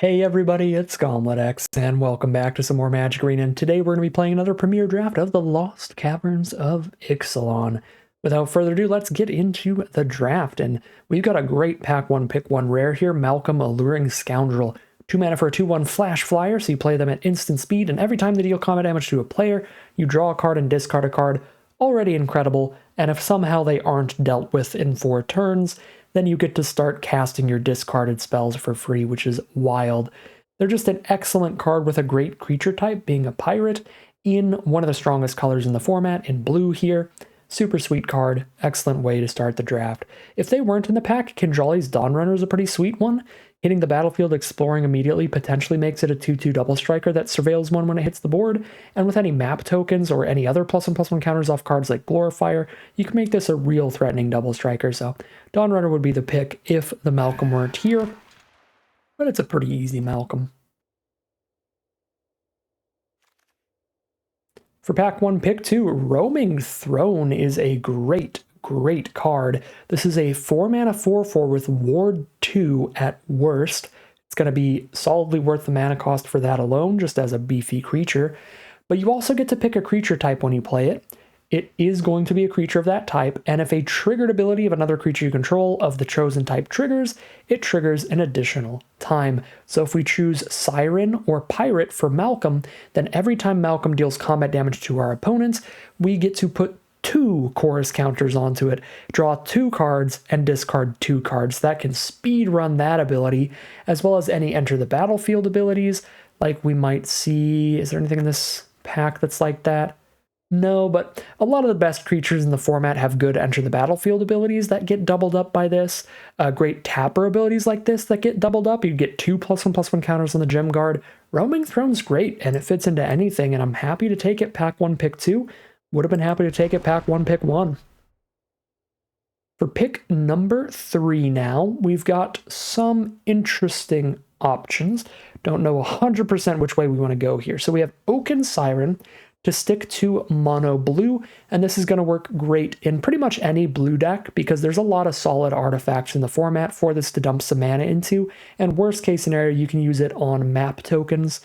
Hey everybody, it's Gauntlet X, and welcome back to some more Magic Arena, and today we're going to be playing another premiere draft of the Lost Caverns of Ixalan. Without further ado, let's get into the draft, and we've got a great pack 1 pick 1 rare here, Malcolm Alluring Scoundrel. 2 mana for a 2/1 flash flyer, so you play them at instant speed, and every time they deal combat damage to a player, you draw a card and discard a card. Already incredible, and if somehow they aren't dealt with in 4 turns, then you get to start casting your discarded spells for free, which is wild. They're just an excellent card with a great creature type, being a pirate, in one of the strongest colors in the format, in blue here. Super sweet card, excellent way to start the draft. If they weren't in the pack, Kinjali's Dawnrunner is a pretty sweet one. Hitting the battlefield, exploring immediately potentially makes it a 2/2 double striker that surveils one when it hits the board, and with any map tokens or any other +1/+1 counters off cards like Glorifier, you can make this a real threatening double striker, so Dawnrunner would be the pick if the Malcolm weren't here, but it's a pretty easy Malcolm. For pack 1, pick 2, Roaming Throne is a great card. This is a 4 mana 4/4 with Ward 2 at worst. It's going to be solidly worth the mana cost for that alone, just as a beefy creature. But you also get to pick a creature type when you play it. It is going to be a creature of that type, and if a triggered ability of another creature you control of the chosen type triggers, it triggers an additional time. So if we choose Siren or Pirate for Malcolm, then every time Malcolm deals combat damage to our opponents, we get to put 2 chorus counters onto it, draw 2 cards, and discard 2 cards. That can speed run that ability, as well as any enter the battlefield abilities, like we might see. Is there anything in this pack that's like that? No, but a lot of the best creatures in the format have good enter the battlefield abilities that get doubled up by this. Great tapper abilities like this that get doubled up. You get 2 +1/+1 counters on the Gem Guard. Roaming Throne's great, and it fits into anything, and I'm happy to take it pack 1, pick 2. Would have been happy to take it pack 1, pick 1. For pick number 3 now, we've got some interesting options. Don't know 100% which way we want to go here. So we have Oaken Siren to stick to mono blue, and this is going to work great in pretty much any blue deck because there's a lot of solid artifacts in the format for this to dump some mana into, and worst case scenario, you can use it on map tokens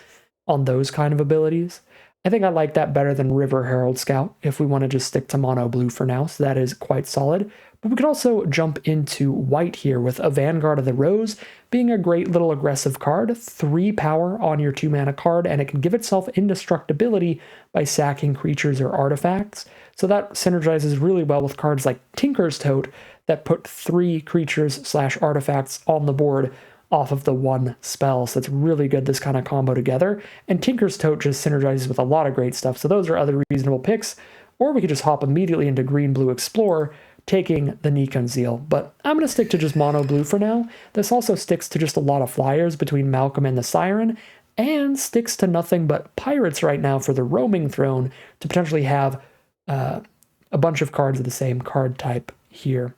on those kind of abilities. I think I like that better than River Herald Scout if we want to just stick to mono blue for now, so that is quite solid. But we could also jump into white here with a Vanguard of the Rose being a great little aggressive card, 3 power on your 2 mana card, and it can give itself indestructibility by sacking creatures or artifacts. So that synergizes really well with cards like Tinker's Tote that put 3 creatures/artifacts on the board off of the 1 spell, so it's really good, this kind of combo together. And Tinker's Tote just synergizes with a lot of great stuff, so those are other reasonable picks. Or we could just hop immediately into Green-Blue Explorer, taking the Nikon Zeal. But I'm going to stick to just mono blue for now. This also sticks to just a lot of flyers between Malcolm and the Siren, and sticks to nothing but pirates right now for the Roaming Throne to potentially have a bunch of cards of the same card type here.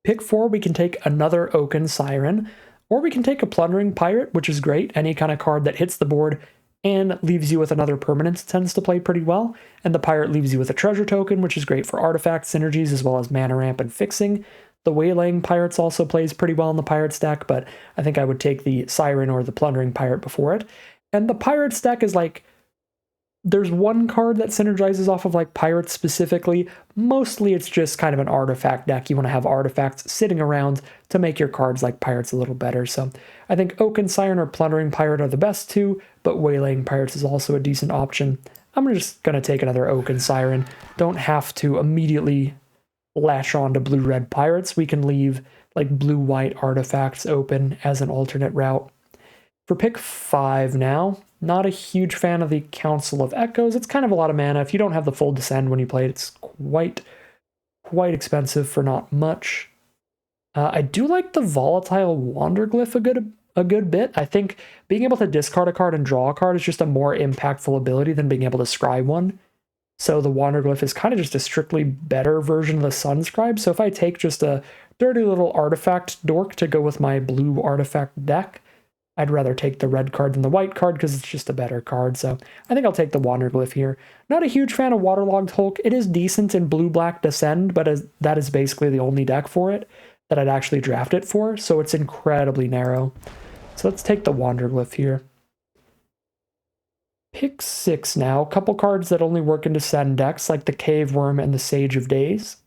Pick 4, we can take another Oaken Siren, or we can take a Plundering Pirate, which is great. Any kind of card that hits the board and leaves you with another permanent tends to play pretty well. And the Pirate leaves you with a treasure token, which is great for artifact synergies as well as mana ramp and fixing. The Waylaying Pirates also plays pretty well in the Pirates deck, but I think I would take the Siren or the Plundering Pirate before it. And the Pirates deck is like, there's one card that synergizes off of like Pirates specifically. Mostly it's just kind of an artifact deck. You want to have artifacts sitting around to make your cards like Pirates a little better. So I think Oaken Siren or Plundering Pirate are the best 2, but Waylaying Pirates is also a decent option. I'm just going to take another Oaken Siren. Don't have to immediately lash on to blue-red Pirates. We can leave like blue-white artifacts open as an alternate route. For pick 5 now, not a huge fan of the Council of Echoes. It's kind of a lot of mana. If you don't have the full Descend when you play it, it's quite expensive for not much. I do like the Volatile Wanderglyph a good bit. I think being able to discard a card and draw a card is just a more impactful ability than being able to scry one. So the Wanderglyph is kind of just a strictly better version of the Sunscribe. So if I take just a dirty little artifact dork to go with my blue artifact deck, I'd rather take the red card than the white card because it's just a better card, so I think I'll take the Wanderglyph here. Not a huge fan of Waterlogged Hulk. It is decent in blue-black Descend, but that is basically the only deck for it that I'd actually draft it for, so it's incredibly narrow. So let's take the Wanderglyph here. Pick 6 now. A couple cards that only work in Descend decks, like the Cave Worm and the Sage of Days.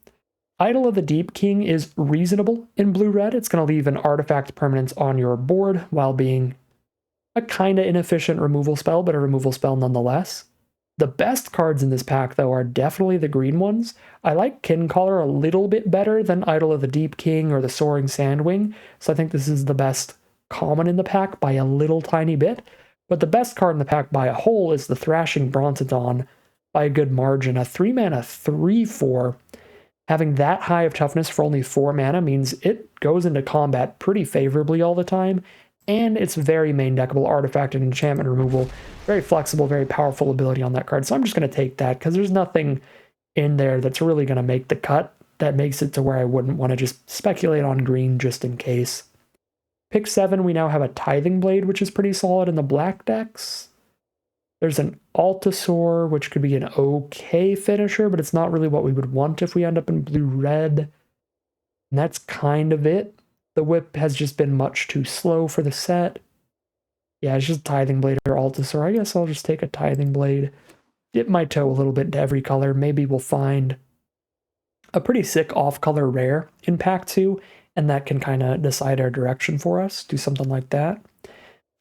Idol of the Deep King is reasonable in blue-red. It's going to leave an artifact permanence on your board while being a kind of inefficient removal spell, but a removal spell nonetheless. The best cards in this pack, though, are definitely the green ones. I like Kincaller a little bit better than Idol of the Deep King or the Soaring Sandwing, so I think this is the best common in the pack by a little tiny bit. But the best card in the pack by a whole is the Thrashing Brontodon by a good margin. A 3-mana 3/4. Having that high of toughness for only 4 mana means it goes into combat pretty favorably all the time, and it's very main deckable artifact and enchantment removal. Very flexible, very powerful ability on that card. So I'm just going to take that because there's nothing in there that's really going to make the cut that makes it to where I wouldn't want to just speculate on green just in case. Pick 7, we now have a Tithing Blade, which is pretty solid in the black decks. There's an Altasaur, which could be an okay finisher, but it's not really what we would want if we end up in blue-red. And that's kind of it. The whip has just been much too slow for the set. Yeah, it's just Tithing Blade or Altasaur. I guess I'll just take a Tithing Blade. Dip my toe a little bit into every color. Maybe we'll find a pretty sick off-color rare in pack 2, and that can kind of decide our direction for us. Do something like that.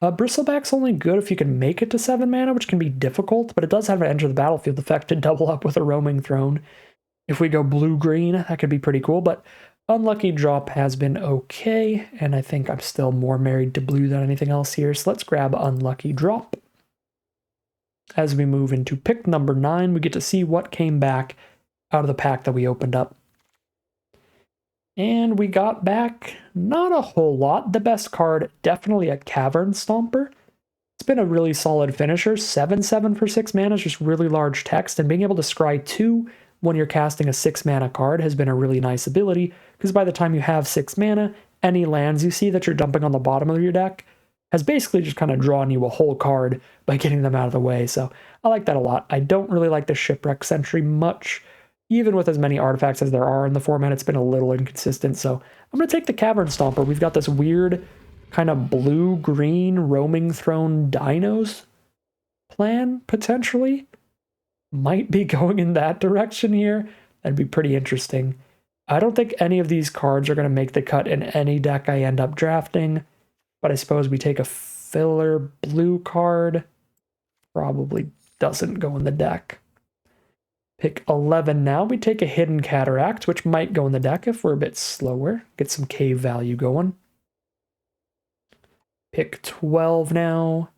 Bristleback's only good if you can make it to 7 mana, which can be difficult, but it does have an enter the battlefield effect to double up with a Roaming Throne. If we go blue-green, that could be pretty cool, but Unlucky Drop has been okay, and I think I'm still more married to blue than anything else here, so let's grab Unlucky Drop. As we move into pick number 9, we get to see what came back out of the pack that we opened up. And we got back not a whole lot. The best card, definitely a Cavern Stomper. It's been a really solid finisher. 7/7 for 6 mana is just really large text, and being able to scry 2 when you're casting a 6 mana card has been a really nice ability, because by the time you have 6 mana, any lands you see that you're dumping on the bottom of your deck has basically just kind of drawn you a whole card by getting them out of the way. So I like that a lot. I don't really like the Shipwreck Sentry much. Even with as many artifacts as there are in the format, it's been a little inconsistent, so I'm going to take the Cavern Stomper. We've got this weird kind of blue-green Roaming Throne Dinos plan, potentially. Might be going in that direction here. That'd be pretty interesting. I don't think any of these cards are going to make the cut in any deck I end up drafting, but I suppose we take a filler blue card. Probably doesn't go in the deck. Pick 11 now, we take a Hidden Cataract, which might go in the deck if we're a bit slower. Get some cave value going. Pick 12 now.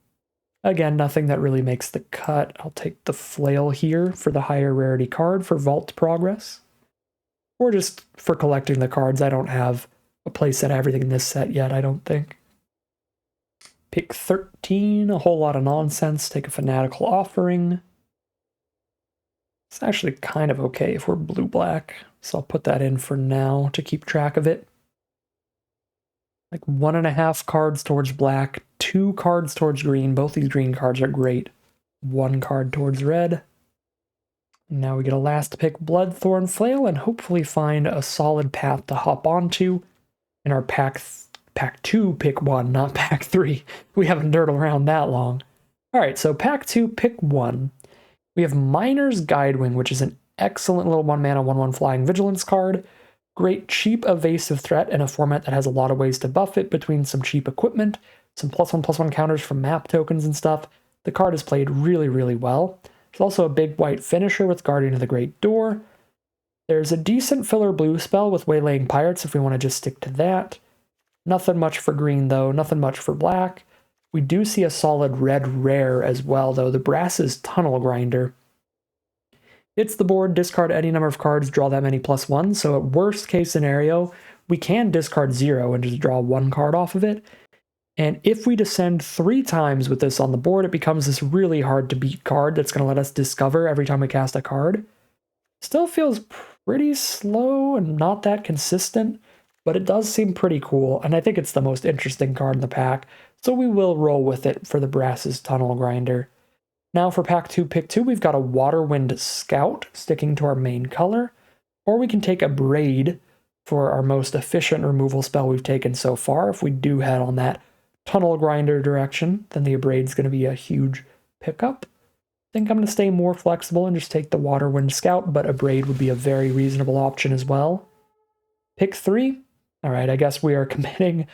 Again, nothing that really makes the cut. I'll take the Flail here for the higher rarity card for Vault Progress. Or just for collecting the cards. I don't have a playset of everything in this set yet, I don't think. Pick 13, a whole lot of nonsense. Take a Fanatical Offering. It's actually kind of okay if we're blue-black, so I'll put that in for now to keep track of it. Like 1.5 cards towards black, 2 cards towards green. Both these green cards are great. 1 card towards red. Now we get a last pick, Bloodthorn Flail, and hopefully find a solid path to hop onto in our pack 2, pick 1, not pack 3. We haven't dirtled around that long. Alright, so pack 2, pick 1. We have Miner's Guidewing, which is an excellent little 1-mana, 1/1 flying vigilance card. Great cheap evasive threat in a format that has a lot of ways to buff it between some cheap equipment, some +1/+1 counters from map tokens and stuff. The card is played really, really well. There's also a big white finisher with Guardian of the Great Door. There's a decent filler blue spell with Waylaying Pirates if we want to just stick to that. Nothing much for green, though. Nothing much for black. We do see a solid red rare as well, though. The Brass's Tunnel Grinder. Hits the board, discard any number of cards, draw that many +1. So at worst case scenario, we can discard 0 and just draw 1 card off of it. And if we descend 3 times with this on the board, it becomes this really hard to beat card that's going to let us discover every time we cast a card. Still feels pretty slow and not that consistent, but it does seem pretty cool, and I think it's the most interesting card in the pack, so we will roll with it for the Brass's Tunnel Grinder. Now for pack 2, pick 2, we've got a Waterwind Scout, sticking to our main color, or we can take a Braid for our most efficient removal spell we've taken so far, if we do head on that tunnel grinder direction, then the abrade's going to be a huge pickup. I think I'm going to stay more flexible and just take the water wind scout, but abrade would be a very reasonable option as well. Pick 3. All right, I guess we are committing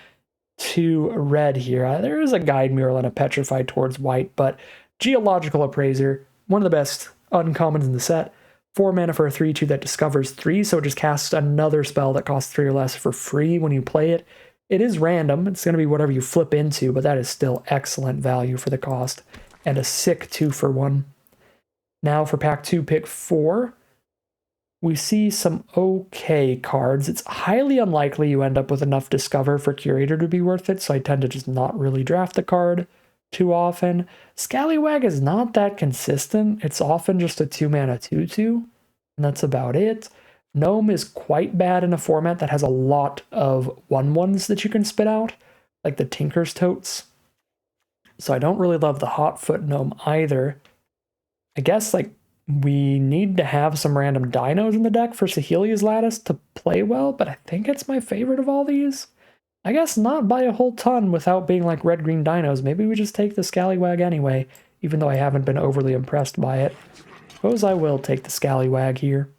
to red here. There is a guide mural and a petrified towards white, but geological appraiser, one of the best uncommons in the set. 4 mana for a 3/2 that discovers 3, so it just casts another spell that costs 3 or less for free when you play it. It is random, it's going to be whatever you flip into, but that is still excellent value for the cost, and a sick 2-for-1. Now for pack 2, pick 4. We see some okay cards. It's highly unlikely you end up with enough Discover for Curator to be worth it, so I tend to just not really draft the card too often. Scallywag is not that consistent. It's often just a 2-mana 2/2, and that's about it. Gnome is quite bad in a format that has a lot of 1/1s that you can spit out, like the Tinker's Totes. So I don't really love the Hotfoot Gnome either. I guess like we need to have some random dinos in the deck for Sahelia's Lattice to play well, but I think it's my favorite of all these. I guess not by a whole ton without being like red-green dinos. Maybe we just take the Scallywag anyway, even though I haven't been overly impressed by it. Suppose I will take the Scallywag here.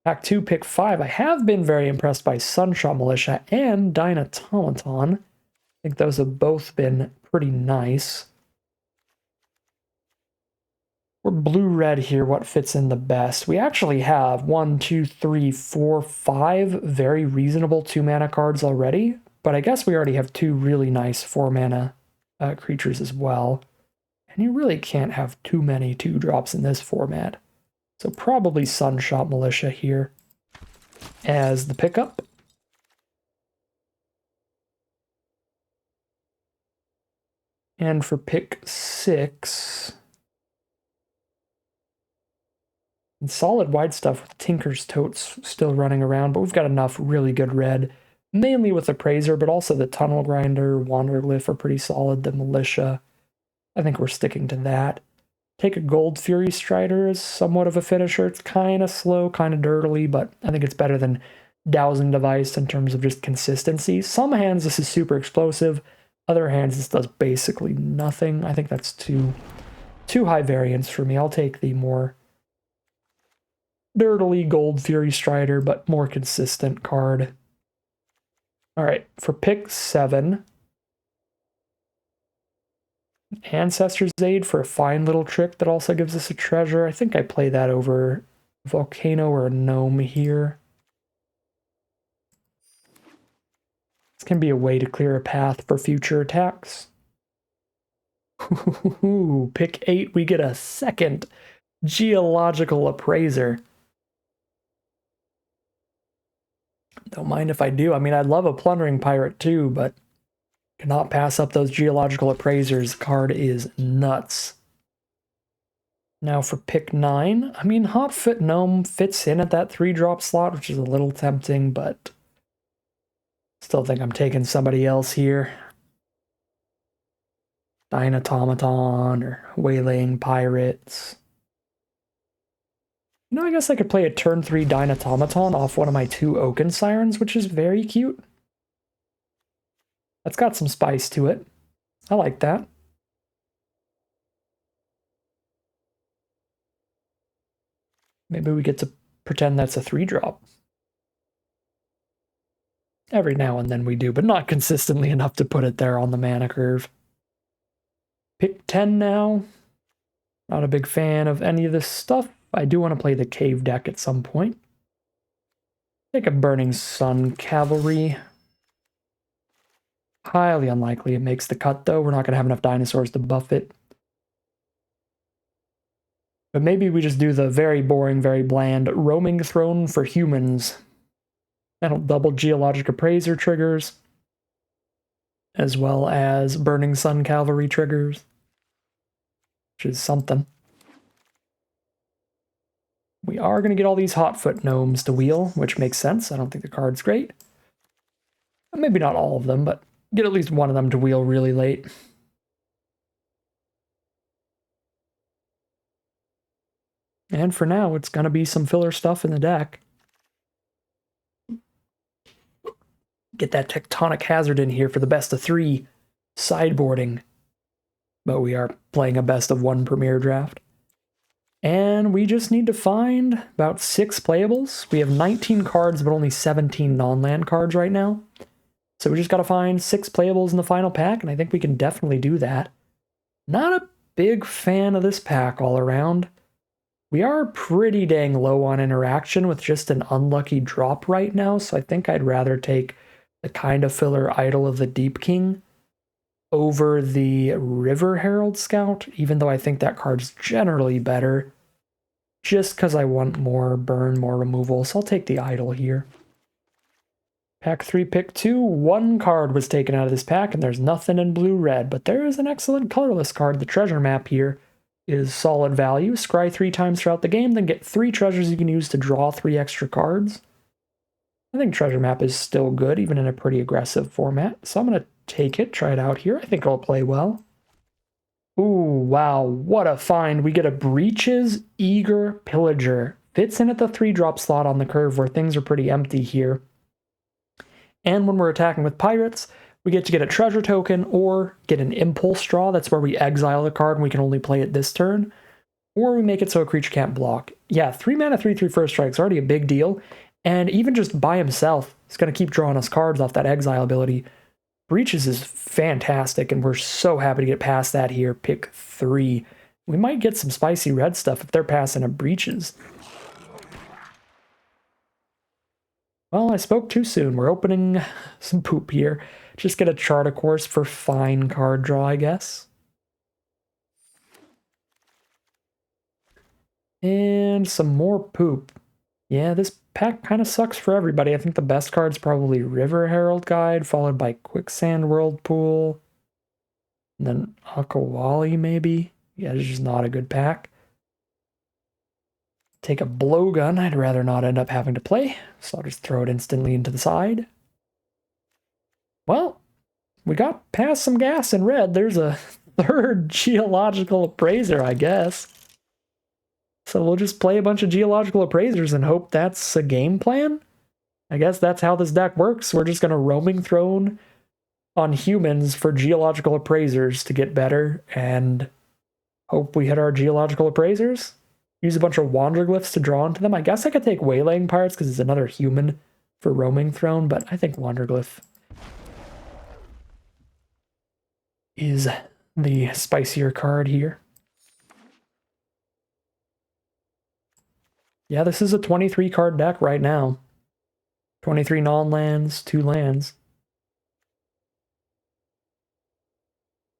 Pack 2, pick 5. I have been very impressed by Sunshot Militia and Dynatomaton. I think those have both been pretty nice. We're blue-red here, what fits in the best? We actually have 1, 2, 3, 4, 5 very reasonable 2-mana cards already, but I guess we already have 2 really nice 4-mana creatures as well. And you really can't have too many 2-drops in this format. So probably Sunshot Militia here as the pickup. And for pick 6... and solid white stuff with Tinker's Totes still running around, but we've got enough really good red, mainly with Appraiser, but also the Tunnel Grinder, Wanderglyph are pretty solid, the Militia. I think we're sticking to that. Take a Gold Fury Strider as somewhat of a finisher. It's kind of slow, kind of dirtily, but I think it's better than Dowsing Device in terms of just consistency. Some hands this is super explosive, other hands this does basically nothing. I think that's too high variance for me. I'll take the more dirtily Gold Fury Strider, but more consistent card. All right, for pick 7, Ancestor's Aid for a fine little trick that also gives us a treasure. I think I play that over Volcano or a Gnome here. This can be a way to clear a path for future attacks. Pick 8, we get a second Geological Appraiser. Don't mind if I do. I mean, I love a Plundering Pirate too, but cannot pass up those Geological Appraisers. Card is nuts. Now for pick 9, I mean, Hotfoot Gnome fits in at that 3-drop slot, which is a little tempting, but still think I'm taking somebody else here. Dynatomaton or Waylaying Pirates. You know, I guess I could play a turn 3 Dynatomaton off one of my 2 Oaken Sirens, which is very cute. That's got some spice to it. I like that. Maybe we get to pretend that's a 3-drop. Every now and then we do, but not consistently enough to put it there on the mana curve. Pick 10 now. Not a big fan of any of this stuff. I do want to play the Cave deck at some point. Take a Burning Sun Cavalry. Highly unlikely it makes the cut, though. We're not going to have enough dinosaurs to buff it. But maybe we just do the very boring, very bland Roaming Throne for humans. That'll double Geologic Appraiser triggers, as well as Burning Sun Cavalry triggers, which is something. We are going to get all these Hotfoot Gnomes to wheel, which makes sense. I don't think the card's great. Maybe not all of them, but get at least one of them to wheel really late. And for now, it's going to be some filler stuff in the deck. Get that Tectonic Hazard in here for the best of 3. sideboarding. But we are playing a best of one premier draft. And we just need to find about 6 playables. We have 19 cards, but only 17 non-land cards right now. So we just got to find 6 playables in the final pack, and I think we can definitely do that. Not a big fan of this pack all around. We are pretty dang low on interaction with just an unlucky drop right now, so I think I'd rather take the kind of filler Idol of the Deep King over the River Herald Scout, even though I think that card's generally better, just because I want more burn, more removal, so I'll take the Idol here. Pack 3, pick 2, 1 card was taken out of this pack, and there's nothing in blue-red, but there is an excellent colorless card. The treasure map here is solid value. Scry 3 times throughout the game, then get 3 treasures you can use to draw 3 extra cards. I think treasure map is still good, even in a pretty aggressive format, so I'm going to take it, try it out here. I think it'll play well. Ooh, wow, what a find. We get a Breaches Eager Pillager. Fits in at the 3-drop slot on the curve where things are pretty empty here. And when we're attacking with pirates, we get to get a treasure token or get an impulse draw. That's where we exile the card and we can only play it this turn. Or we make it so a creature can't block. Yeah, 3 mana, 3/3 first strike is already a big deal. And even just by himself, he's going to keep drawing us cards off that exile ability. Breaches is fantastic, and we're so happy to get past that here. Pick 3. We might get some spicy red stuff if they're passing a Breaches. Well, I spoke too soon. We're opening some poop here. Just get a chart, of course, for fine card draw, I guess. And some more poop. Yeah, this pack kind of sucks for everybody. I think the best card's probably River Herald Guide, followed by Quicksand Whirlpool. And then Akawali, maybe. Yeah, it's just not a good pack. Take a blowgun. I'd rather not end up having to play, so I'll just throw it instantly into the side. Well, we got past some gas in red. There's a 3rd Geological Appraiser, I guess. So we'll just play a bunch of Geological Appraisers and hope that's a game plan? I guess that's how this deck works. We're just going to Roaming Throne on humans for Geological Appraisers to get better and hope we hit our Geological Appraisers. Use a bunch of Wanderglyphs to draw into them. I guess I could take Waylaying Pirates because it's another human for Roaming Throne, but I think Wanderglyph is the spicier card here. Yeah, this is a 23 card deck right now. 23 non-lands, 2 lands.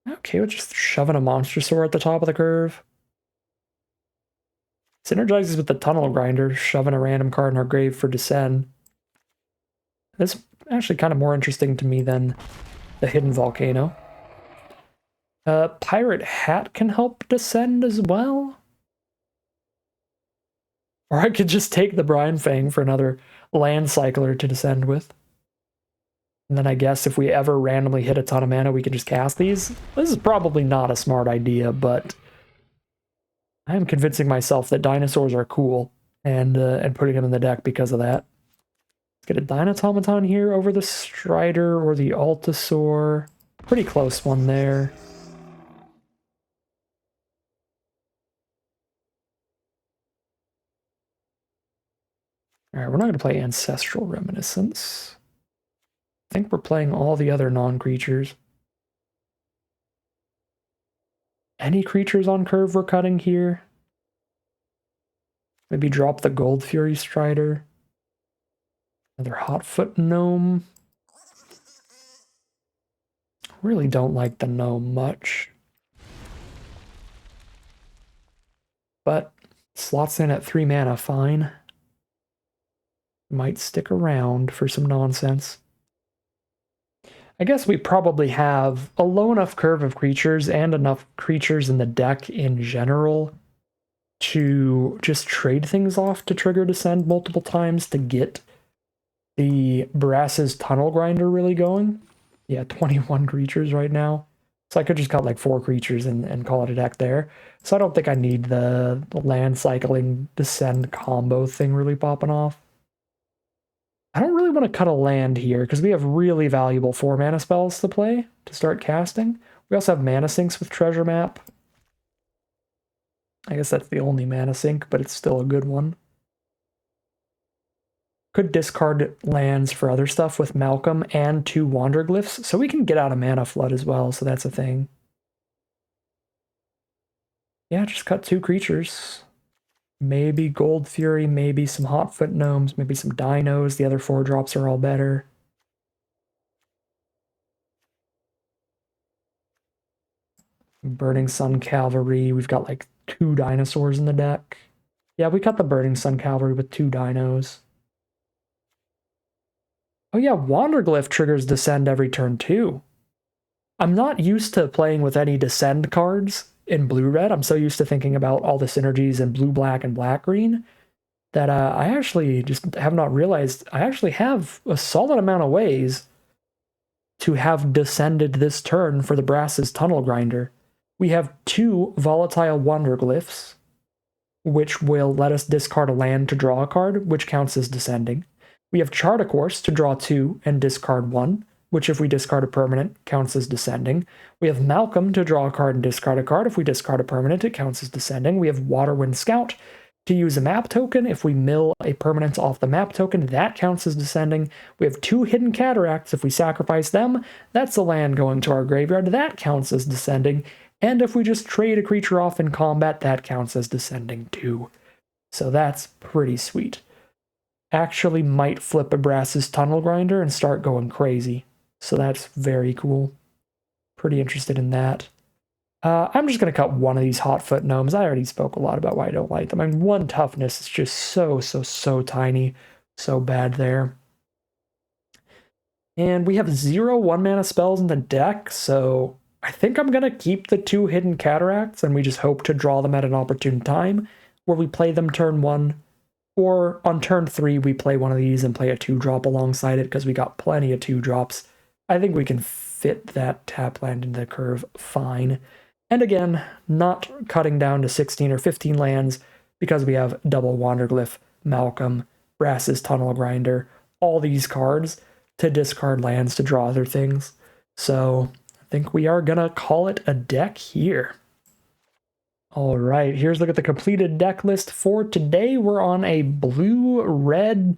Okay, we're just shoving a Monster Sword at the top of the curve. Synergizes with the Tunnel Grinder, shoving a random card in our grave for Descend. That's actually kind of more interesting to me than the Hidden Volcano. Pirate Hat can help Descend as well. Or I could just take the Brine Fang for another land cycler to Descend with. And then I guess if we ever randomly hit a ton of mana, we can just cast these. This is probably not a smart idea, but I am convincing myself that dinosaurs are cool and putting them in the deck because of that. Let's get a Dynatomaton here over the Strider or the Altasaur. Pretty close one there. Alright, we're not going to play Ancestral Reminiscence. I think we're playing all the other non-creatures. Any creatures on curve we're cutting here? Maybe drop the Gold Fury Strider. Another Hotfoot Gnome. Really don't like the Gnome much. But slots in at 3 mana, fine. Might stick around for some nonsense. I guess we probably have a low enough curve of creatures and enough creatures in the deck in general to just trade things off to trigger Descend multiple times to get the Brass's Tunnel Grinder really going. Yeah, 21 creatures right now. So I could just cut like 4 creatures and call it a deck there. So I don't think I need the land cycling Descend combo thing really popping off. I don't really want to cut a land here because we have really valuable 4 mana spells to play to start casting. We also have mana sinks with Treasure Map. I guess that's the only mana sink, but it's still a good one. Could discard lands for other stuff with Malcolm and 2 Wanderglyphs, so we can get out of Mana Flood as well, so that's a thing. Yeah, just cut 2 creatures. Maybe Gold Fury, maybe some Hotfoot Gnomes, maybe some Dinos. The other 4 drops are all better. Burning Sun Cavalry. We've got like 2 dinosaurs in the deck. Yeah, we cut the Burning Sun Cavalry with 2 dinos. Oh yeah, Wanderglyph triggers Descend every turn too. I'm not used to playing with any Descend cards in blue-red. I'm so used to thinking about all the synergies in blue-black and black-green that I actually just have not realized I actually have a solid amount of ways to have descended this turn for the Brass's Tunnel Grinder. We have 2 volatile Wanderglyphs, which will let us discard a land to draw a card, which counts as descending. We have Chardacourse to draw 2 and discard 1, which if we discard a permanent, counts as descending. We have Malcolm to draw a card and discard a card. If we discard a permanent, it counts as descending. We have Waterwind Scout to use a map token. If we mill a permanent off the map token, that counts as descending. We have 2 Hidden Cataracts. If we sacrifice them, that's a land going to our graveyard. That counts as descending. And if we just trade a creature off in combat, that counts as descending too. So that's pretty sweet. Actually might flip a Brass's Tunnel Grinder and start going crazy. So that's very cool. Pretty interested in that. I'm just going to cut one of these Hotfoot Gnomes. I already spoke a lot about why I don't like them. I mean, 1 toughness is just so tiny. So bad there. And we have 0 1-mana spells in the deck, so I think I'm going to keep the 2 Hidden Cataracts, and we just hope to draw them at an opportune time, where we play them turn 1, or on turn 3 we play one of these and play a 2-drop alongside it, because we got plenty of 2-drops. I think we can fit that tap land into the curve fine. And again, not cutting down to 16 or 15 lands, because we have double Wanderglyph, Malcolm, Brass's Tunnel Grinder, all these cards to discard lands to draw other things. So I think we are gonna call it a deck here. All right, here's a look at the completed deck list for today. We're on a blue-red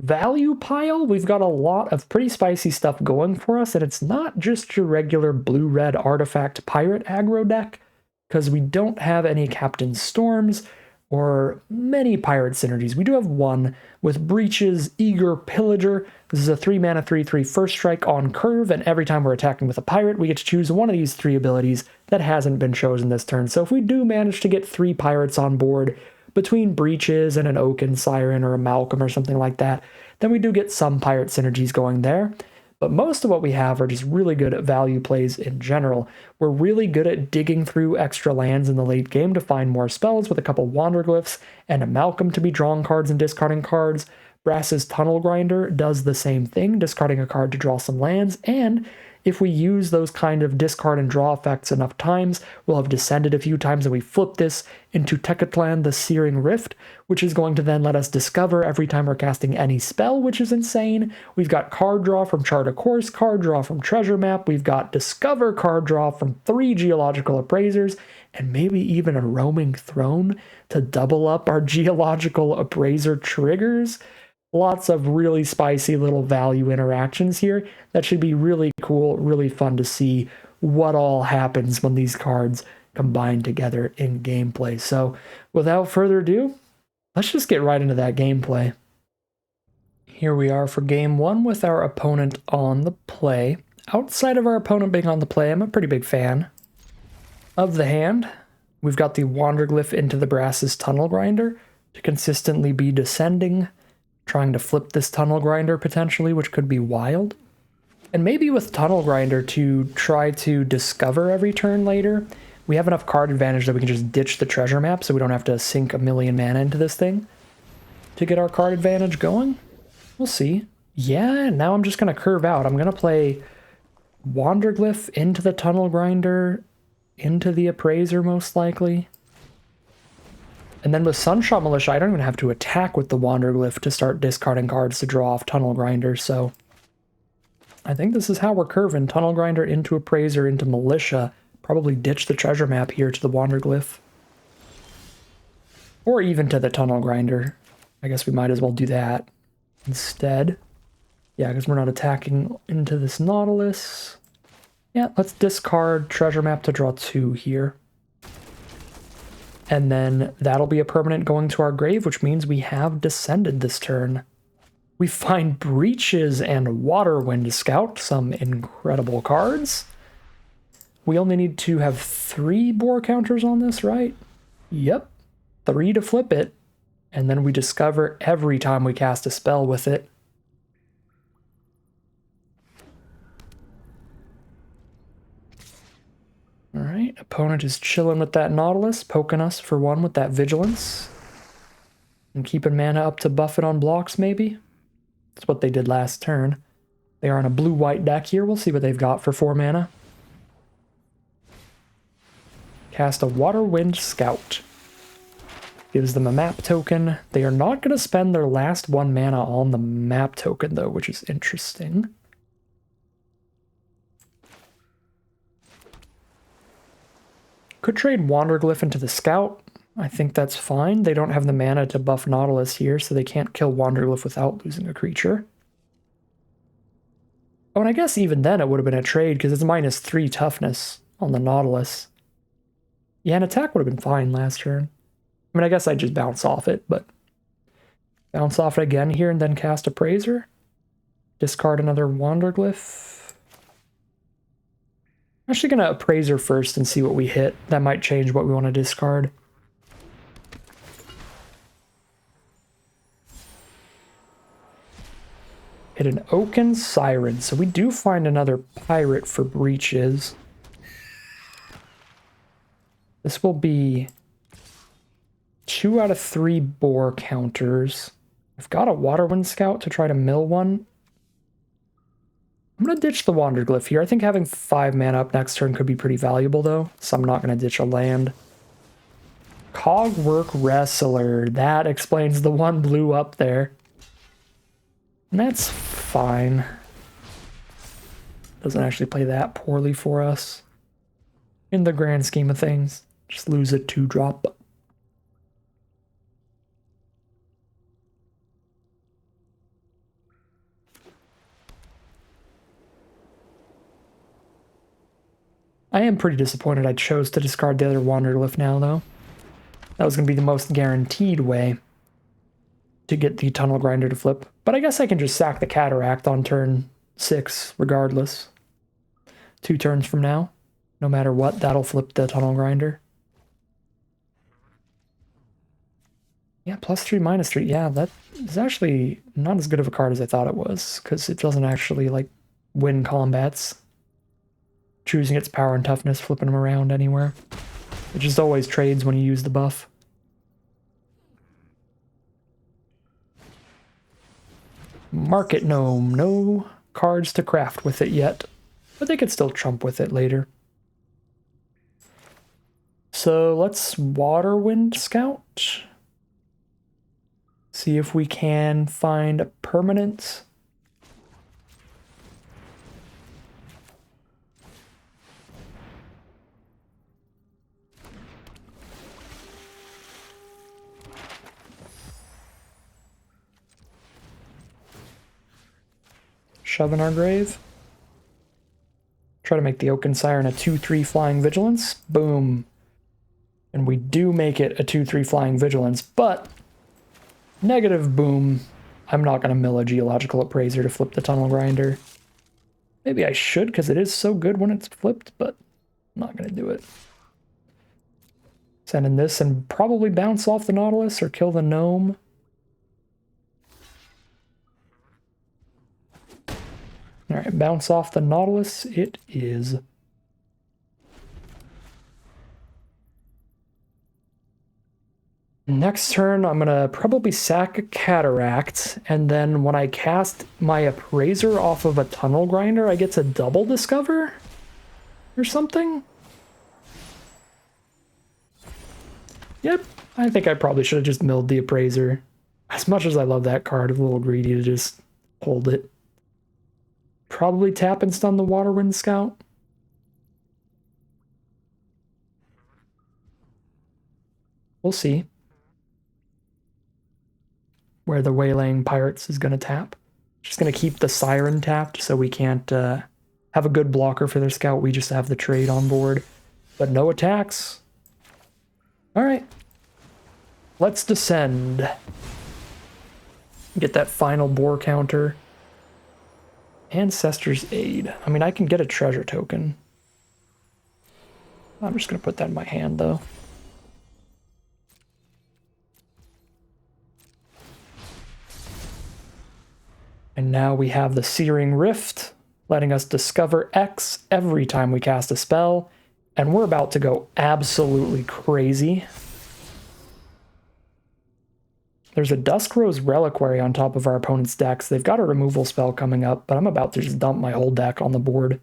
value pile. We've got a lot of pretty spicy stuff going for us, and it's not just your regular blue-red artifact pirate aggro deck, because we don't have any Captain Storms or many pirate synergies. We do have one with Breach's Eager Pillager. This is a 3-mana 3/3 first strike on curve, and every time we're attacking with a pirate, we get to choose one of these 3 abilities that hasn't been chosen this turn. So if we do manage to get 3 pirates on board between Breaches and an Oaken Siren or a Malcolm or something like that, then we do get some pirate synergies going there. But most of what we have are just really good value plays in general. We're really good at digging through extra lands in the late game to find more spells with a couple Wanderglyphs and a Malcolm to be drawing cards and discarding cards. Brass's Tunnel Grinder does the same thing, discarding a card to draw some lands, and if we use those kind of discard and draw effects enough times, we'll have descended a few times and we flip this into Tecatlan the Searing Rift, which is going to then let us discover every time we're casting any spell, which is insane. We've got card draw from Chart a Course, card draw from Treasure Map, we've got discover card draw from 3 Geological Appraisers, and maybe even a Roaming Throne to double up our Geological Appraiser triggers. Lots of really spicy little value interactions here that should be really cool, really fun to see what all happens when these cards combine together in gameplay. So without further ado, let's just get right into that gameplay. Here we are for game 1 with our opponent on the play. Outside of our opponent being on the play, I'm a pretty big fan of the hand. We've got the Wanderglyph into the Brass's Tunnel Grinder to consistently be descending, trying to flip this Tunnel Grinder potentially, which could be wild. And maybe with Tunnel Grinder to try to discover every turn later. We have enough card advantage that we can just ditch the treasure map so we don't have to sink 1,000,000 mana into this thing to get our card advantage going. We'll see. Yeah, now I'm just going to curve out. I'm going to play Wanderglyph into the Tunnel Grinder, into the Appraiser most likely. And then with Sunshot Militia, I don't even have to attack with the Wanderglyph to start discarding cards to draw off Tunnel Grinder, so I think this is how we're curving. Tunnel Grinder into Appraiser into Militia. Probably ditch the treasure map here to the Wanderglyph. Or even to the Tunnel Grinder. I guess we might as well do that instead. Yeah, because we're not attacking into this Nautilus. Yeah, let's discard treasure map to draw 2 here. And then that'll be a permanent going to our grave, which means we have descended this turn. We find Breaches and Waterwind Scout, some incredible cards. We only need to have 3 boar counters on this, right? Yep, 3 to flip it. And then we discover every time we cast a spell with it. Alright, opponent is chilling with that Nautilus, poking us for 1 with that Vigilance. And keeping mana up to buff it on blocks, maybe? That's what they did last turn. They are on a blue-white deck here. We'll see what they've got for 4 mana. Cast a Waterwind Scout. Gives them a map token. They are not going to spend their last 1 mana on the map token, though, which is interesting. Could trade Wanderglyph into the Scout. I think that's fine. They don't have the mana to buff Nautilus here, so they can't kill Wanderglyph without losing a creature. Oh, and I guess even then it would have been a trade, because it's -3 toughness on the Nautilus. Yeah, an attack would have been fine last turn. I mean, I guess I'd just bounce off it, but... Bounce off it again here and then cast Appraiser. Discard another Wanderglyph. I'm actually going to Appraiser first and see what we hit. That might change what we want to discard. Hit an Oaken Siren, so we do find another pirate for Breaches. This will be 2 out of 3 boar counters. I've got a Waterwind Scout to try to mill 1. I'm going to ditch the Wanderglyph here. I think having 5 mana up next turn could be pretty valuable, though, so I'm not going to ditch a land. Cogwork Wrestler. That explains the 1 blue up there. And that's fine. Doesn't actually play that poorly for us. In the grand scheme of things. Just lose a 2-drop. I am pretty disappointed I chose to discard the other Wanderglyph now, though. That was going to be the most guaranteed way to get the Tunnel Grinder to flip. But I guess I can just sack the Cataract on turn 6, regardless. 2 turns from now. No matter what, that'll flip the Tunnel Grinder. Yeah, +3, -3. Yeah, that is actually not as good of a card as I thought it was, because it doesn't actually, like, win combats. Choosing its power and toughness, flipping them around anywhere. It just always trades when you use the buff. Market Gnome. No cards to craft with it yet, but they could still trump with it later. So let's Waterwind Scout. See if we can find a permanent. Shove in our grave. Try to make the Oaken Siren a 2/3 flying vigilance. Boom. And we do make it a 2/3 flying vigilance, but negative boom. I'm not going to mill a Geological Appraiser to flip the Tunnel Grinder. Maybe I should, because it is so good when it's flipped, but I'm not going to do it. Send in this and probably bounce off the Nautilus or kill the Gnome. Alright, bounce off the Nautilus. It is. Next turn, I'm going to probably sack a Cataract, and then when I cast my Appraiser off of a Tunnel Grinder, I get to double discover? Or something? Yep, I think I probably should have just milled the Appraiser. As much as I love that card, it's a little greedy to just hold it. Probably tap and stun the Waterwind Scout. We'll see where the Waylaying Pirates is going to tap. Just going to keep the Siren tapped so we can't have a good blocker for their scout. We just have the trade on board. But no attacks. All right. Let's descend. Get that final boar counter. Ancestor's Aid. I mean, I can get a treasure token. I'm just going to put that in my hand, though. And now we have the Searing Rift, letting us discover X every time we cast a spell. And we're about to go absolutely crazy. There's a Duskrose Reliquary on top of our opponent's decks. They've got a removal spell coming up, but I'm about to just dump my whole deck on the board. I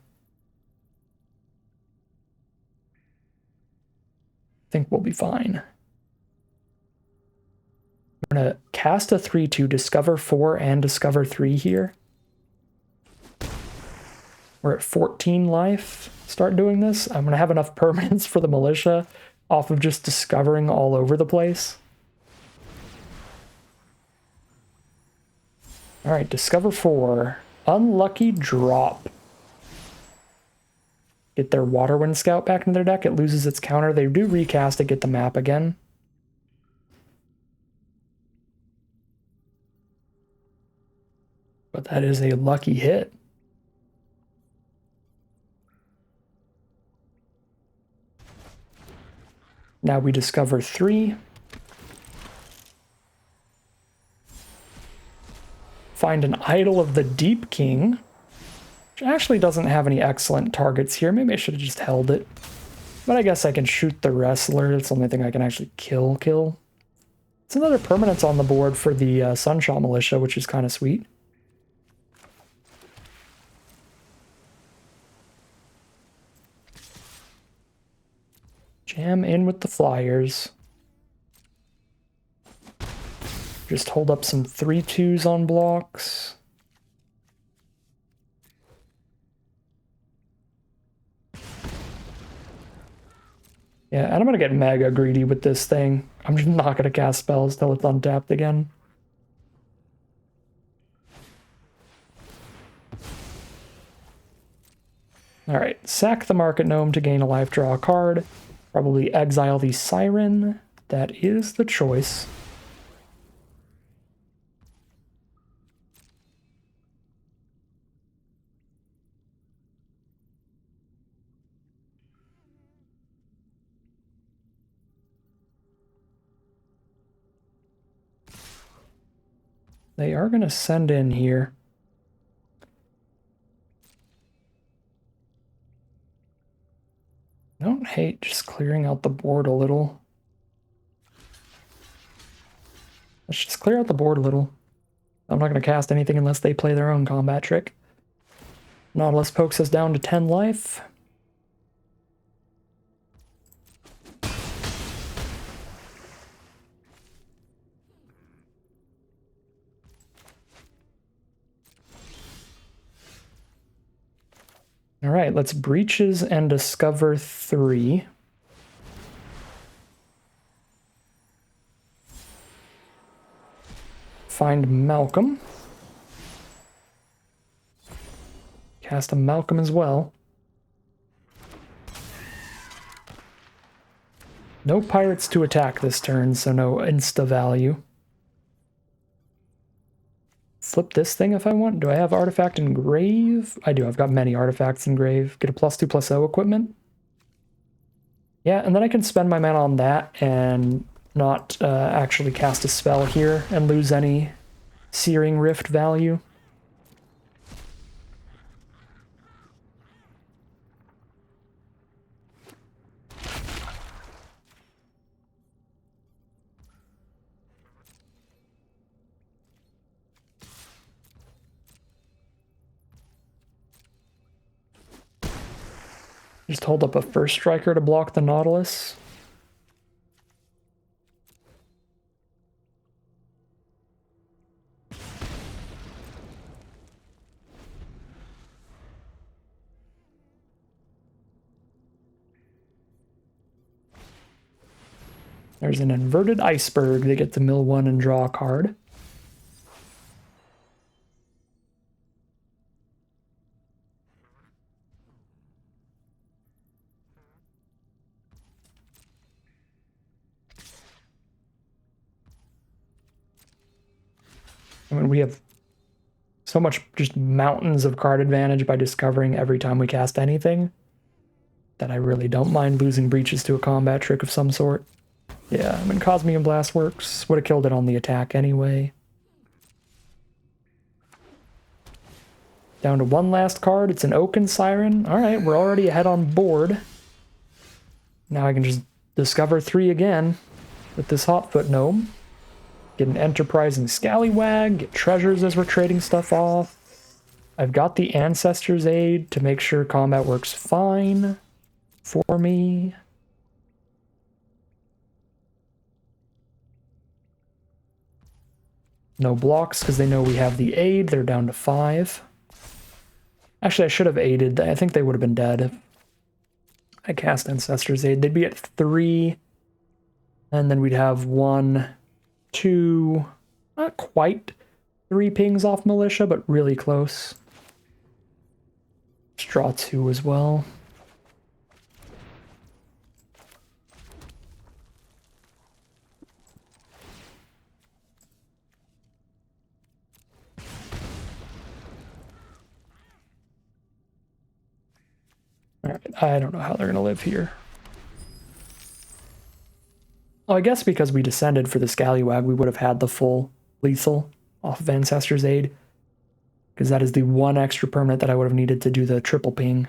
think we'll be fine. We're going to cast a 3/2, Discover 4 and Discover 3 here. We're at 14 life. Start doing this. I'm going to have enough permanents for the Militia off of just discovering all over the place. All right, Discover 4. Unlucky drop. Get their Waterwind Scout back in their deck. It loses its counter. They do recast it, get the map again. But that is a lucky hit. Now we discover 3. Find an Idol of the Deep King, which actually doesn't have any excellent targets here. Maybe I should have just held it. But I guess I can shoot the Wrestler. That's the only thing I can actually kill. It's another permanence on the board for the Sunshot Militia, which is kind of sweet. Jam in with the Flyers. Just hold up some 3/2s on blocks. Yeah, and I'm going to get mega greedy with this thing. I'm just not going to cast spells till it's untapped again. Alright, sack the Market Gnome to gain a life, draw a card. Probably exile the Siren. That is the choice. They are going to send in here. I don't hate just clearing out the board a little. Let's just clear out the board a little. I'm not going to cast anything unless they play their own combat trick. Nautilus pokes us down to 10 life. All right, let's Breaches and Discover 3. Find Malcolm. Cast a Malcolm as well. No pirates to attack this turn, so no insta value. Flip this thing if I want. Do I have Artifact Engrave? I do. I've got many Artifacts Engrave. Get a +2/+0 equipment. Yeah, and then I can spend my mana on that and not actually cast a spell here and lose any Searing Rift value. Just hold up a First Striker to block the Nautilus. There's an inverted iceberg. They get to mill one and draw a card. I mean, we have so much just mountains of card advantage by discovering every time we cast anything that I really don't mind losing breaches to a combat trick of some sort. Yeah, I mean, Cosmium Blast works. Would have killed it on the attack anyway. Down to one last card. It's an Oaken Siren. Alright, we're already ahead on board. Now I can just discover 3 again with this Hotfoot Gnome. Get an Enterprising Scallywag, get treasures as we're trading stuff off. I've got the Ancestor's Aid to make sure combat works fine for me. No blocks because they know we have the aid. They're down to 5. Actually, I should have aided. I think they would have been dead if I cast Ancestor's Aid. They'd be at 3. And then we'd have 1, 2, not quite 3 pings off Militia, but really close. Let's draw 2 as well. Alright, I don't know how they're going to live here. Oh, I guess because we descended for the Scallywag, we would have had the full lethal off of Ancestor's Aid. Because that is the one extra permanent that I would have needed to do the triple ping.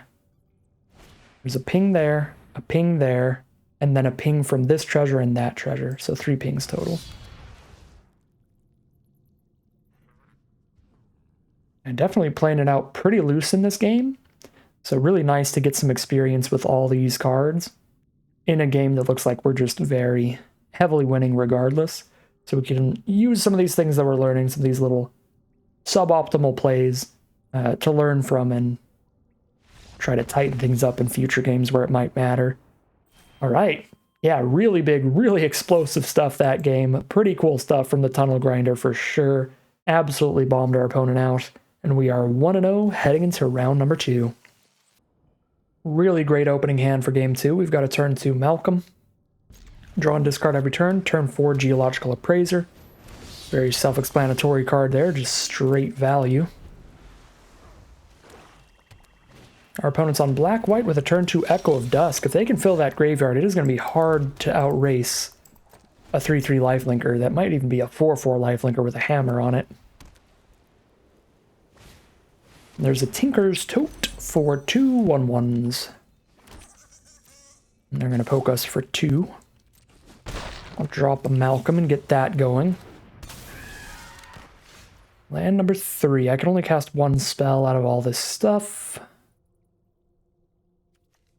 There's a ping there, and then a ping from this treasure and that treasure. So 3 pings total. And definitely playing it out pretty loose in this game. So really nice to get some experience with all these cards in a game that looks like we're just very heavily winning regardless. So we can use some of these things that we're learning, some of these little suboptimal plays to learn from and try to tighten things up in future games where it might matter. All right. Yeah, really big, really explosive stuff that game. Pretty cool stuff from the Tunnel Grinder for sure. Absolutely bombed our opponent out. And we are 1-0 heading into round number 2. Really great opening hand for game 2. We've got a turn 2 Malcolm. Draw and discard every turn. Turn 4 Geological Appraiser. Very self-explanatory card there, just straight value. Our opponent's on black-white with a turn 2 Echo of Dusk. If they can fill that graveyard, it is going to be hard to outrace a 3-3 lifelinker. That might even be a 4-4 lifelinker with a hammer on it. There's a Tinker's Tote for 2 1/1s. And they're going to poke us for 2. I'll drop a Malcolm and get that going. Land number 3. I can only cast 1 spell out of all this stuff.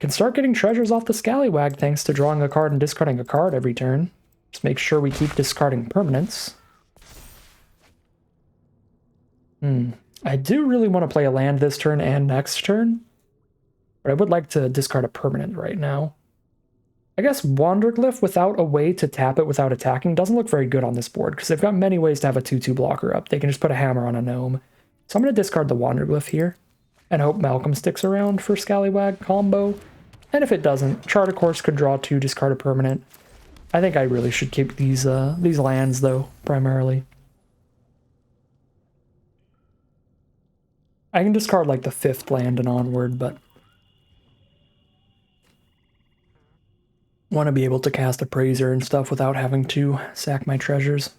Can start getting treasures off the Scallywag thanks to drawing a card and discarding a card every turn. Just make sure we keep discarding permanents. I do really want to play a land this turn and next turn, but I would like to discard a permanent right now. I guess Wanderglyph without a way to tap it without attacking doesn't look very good on this board, because they've got many ways to have a 2-2 blocker up. They can just put a hammer on a gnome. So I'm going to discard the Wanderglyph here, and hope Malcolm sticks around for Scallywag combo. And if it doesn't, Chart a Course could draw 2, discard a permanent. I think I really should keep these lands, though, primarily. I can discard like the 5th land and onward, but want to be able to cast Appraiser and stuff without having to sack my treasures.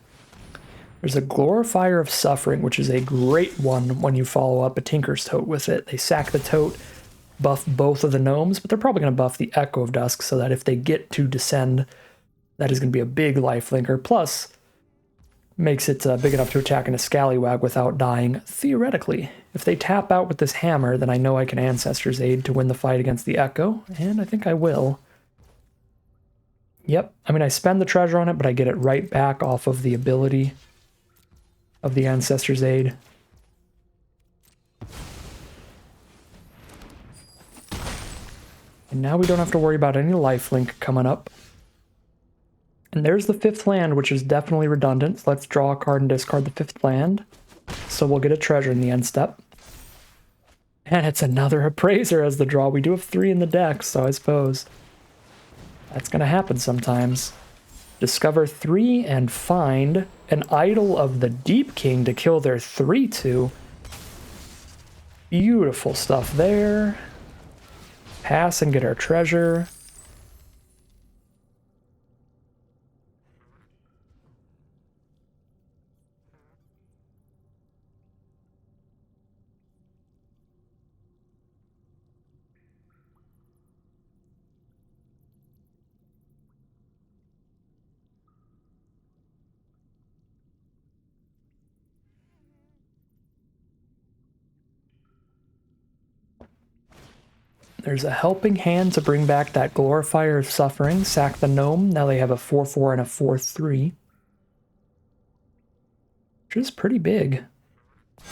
There's a Glorifier of Suffering, which is a great one when you follow up a Tinker's Tote with it. They sack the Tote, buff both of the gnomes, but they're probably going to buff the Echo of Dusk so that if they get to descend, that is going to be a big lifelinker. Plus, makes it big enough to attack in a Scallywag without dying, theoretically. If they tap out with this hammer, then I know I can Ancestor's Aid to win the fight against the Echo, and I think I will. Yep, I mean, I spend the treasure on it, but I get it right back off of the ability of the Ancestor's Aid. And now we don't have to worry about any lifelink coming up. And there's the 5th land, which is definitely redundant. So let's draw a card and discard the 5th land. So we'll get a treasure in the end step. And it's another appraiser as the draw. We do have 3 in the deck, so I suppose that's going to happen sometimes. Discover 3 and find an idol of the Deep King to kill their 3/2. Beautiful stuff there. Pass and get our treasure. There's a helping hand to bring back that Glorifier of Suffering. Sack the Gnome. Now they have a 4/4 and a 4/3. Which is pretty big. I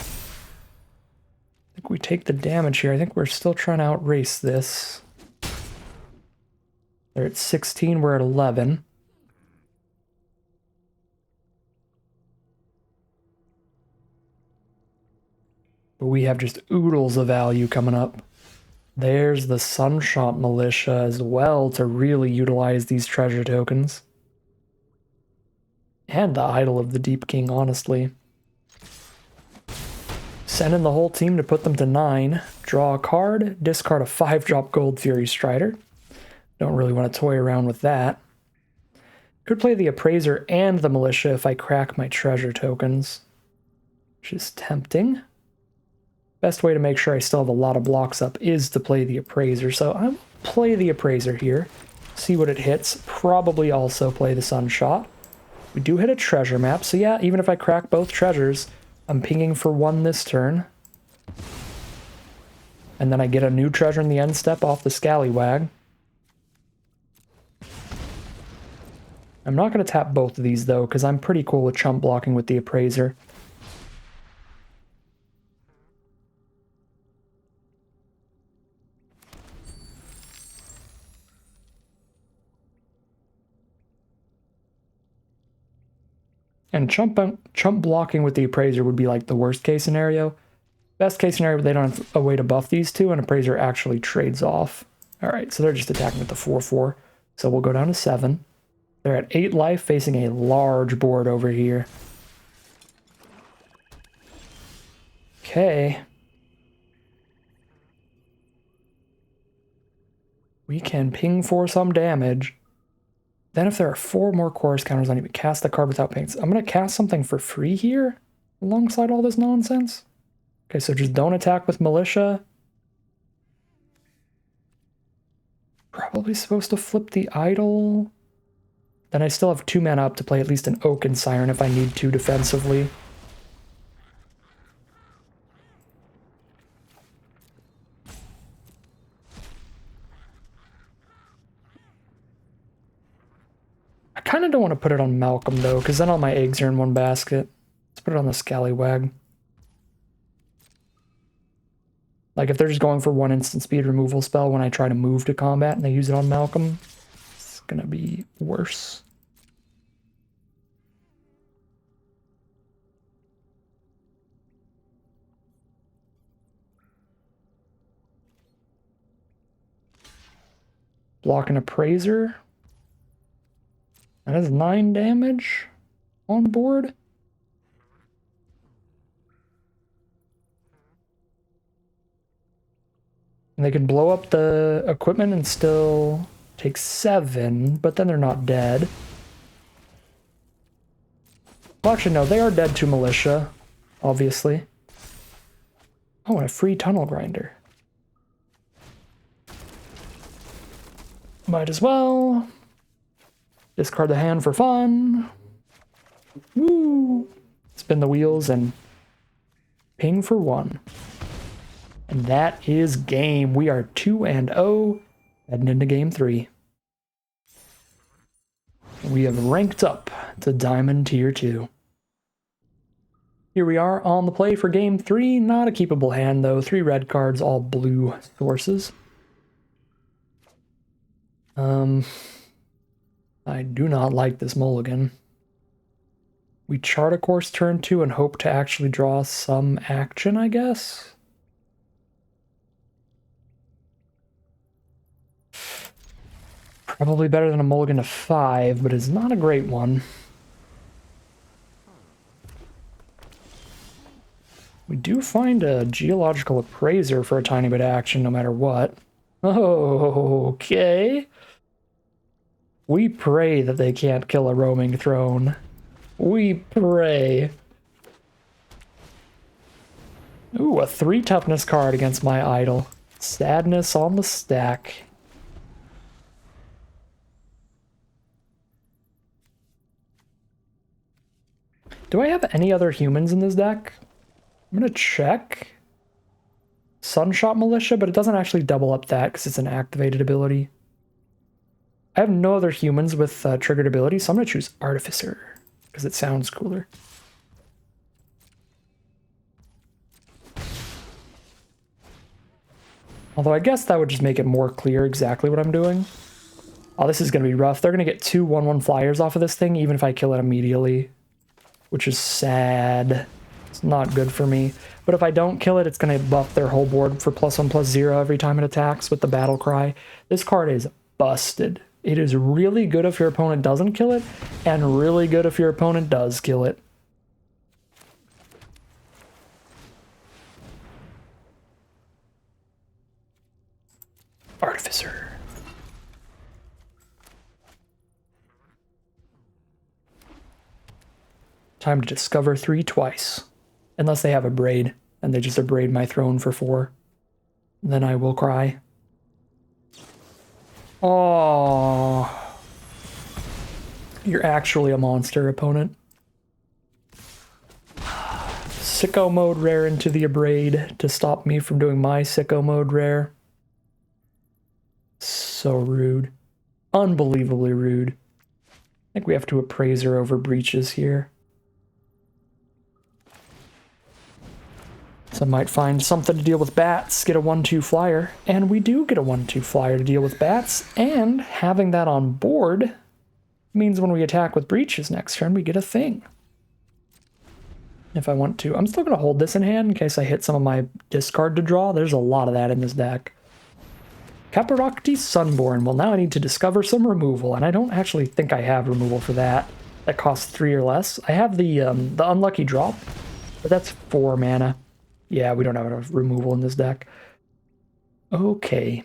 think we take the damage here. I think we're still trying to outrace this. They're at 16, we're at 11. But we have just oodles of value coming up. There's the Sunshot Militia as well to really utilize these treasure tokens. And the Idol of the Deep King, honestly. Send in the whole team to put them to 9. Draw a card, discard a 5-drop Gold Fury Strider. Don't really want to toy around with that. Could play the Appraiser and the Militia if I crack my treasure tokens, which is tempting. Best way to make sure I still have a lot of blocks up is to play the Appraiser, so I'll play the Appraiser here, see what it hits, probably also play the Sunshot. We do hit a treasure map, so yeah, even if I crack both treasures, I'm pinging for 1 this turn. And then I get a new treasure in the end step off the Scallywag. I'm not going to tap both of these though, because I'm pretty cool with chump blocking with the Appraiser. And chump blocking with the Appraiser would be like the worst case scenario. Best case scenario, they don't have a way to buff these two, and Appraiser actually trades off. Alright, so they're just attacking with the 4/4. So we'll go down to 7. They're at 8 life, facing a large board over here. Okay. We can ping for some damage. Then if there are 4 more chorus counters, I need to cast the card without paints. I'm going to cast something for free here alongside all this nonsense. Okay, so just don't attack with Militia. Probably supposed to flip the Idol. Then I still have 2 mana up to play at least an Oak and Siren if I need to defensively. I kind of don't want to put it on Malcolm though, because then all my eggs are in one basket. Let's put it on the Scallywag. Like if they're just going for 1 instant speed removal spell when I try to move to combat and they use it on Malcolm, it's gonna be worse. Block an Appraiser. That is 9 damage on board. And they can blow up the equipment and still take 7, but then they're not dead. Well, actually, no, they are dead to Militia, obviously. Oh, and a free Tunnel Grinder. Might as well. Discard the hand for fun. Woo! Spin the wheels and ping for 1. And that is game. We are 2-0, heading into game 3. We have ranked up to Diamond Tier 2. Here we are on the play for game 3. Not a keepable hand, though. 3 red cards, all blue sources. I do not like this mulligan. We chart a course turn 2 and hope to actually draw some action, I guess? Probably better than a mulligan to 5, but it's not a great one. We do find a geological appraiser for a tiny bit of action no matter what. Oh, okay. We pray that they can't kill a roaming throne. We pray. Ooh, a 3 toughness card against my idol. Sadness on the stack. Do I have any other humans in this deck? I'm gonna check. Sunshot Militia, but it doesn't actually double up that because it's an activated ability. I have no other humans with triggered abilities, so I'm gonna choose Artificer because it sounds cooler. Although I guess that would just make it more clear exactly what I'm doing. Oh, this is gonna be rough. They're gonna get 2 1/1 flyers off of this thing, even if I kill it immediately. Which is sad. It's not good for me. But if I don't kill it, it's going to buff their whole board for +1/+0 every time it attacks with the battle cry. This card is busted. It is really good if your opponent doesn't kill it, and really good if your opponent does kill it. Artificer. Time to discover 3 twice. Unless they have a braid, and they just abrade my throne for 4. Then I will cry. Oh, you're actually a monster, opponent. Sicko mode rare into the abrade to stop me from doing my sicko mode rare. So rude. Unbelievably rude. I think we have to appraiser over breaches here. So I might find something to deal with bats, get a 1/2 flyer, and we do get a 1/2 flyer to deal with bats, and having that on board means when we attack with breaches next turn, we get a thing. If I want to. I'm still going to hold this in hand in case I hit some of my discard to draw. There's a lot of that in this deck. Caparocti Sunborn. Well, now I need to discover some removal, and I don't actually think I have removal for that. That costs 3 or less. I have the unlucky drop, but that's 4 mana. Yeah, we don't have enough removal in this deck. Okay.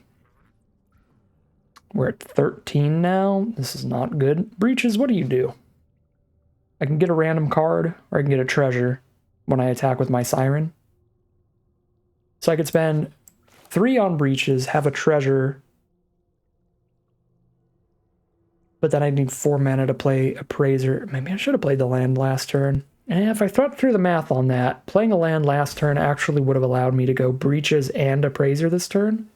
We're at 13 now. This is not good. Breaches, what do you do? I can get a random card, or I can get a treasure when I attack with my Siren. So I could spend 3 on breaches, have a treasure, but then I need 4 mana to play Appraiser. Maybe I should have played the land last turn. And if I thought through the math on that, playing a land last turn actually would have allowed me to go breaches and Appraiser this turn.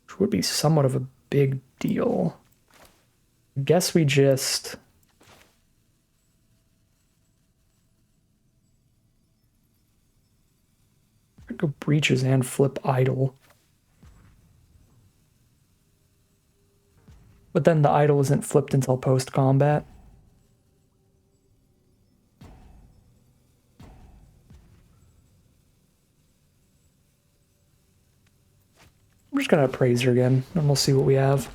Which would be somewhat of a big deal. I guess we just... I'd go breaches and flip idol. But then the idol isn't flipped until post-combat. I'm just going to Appraiser again, and we'll see what we have.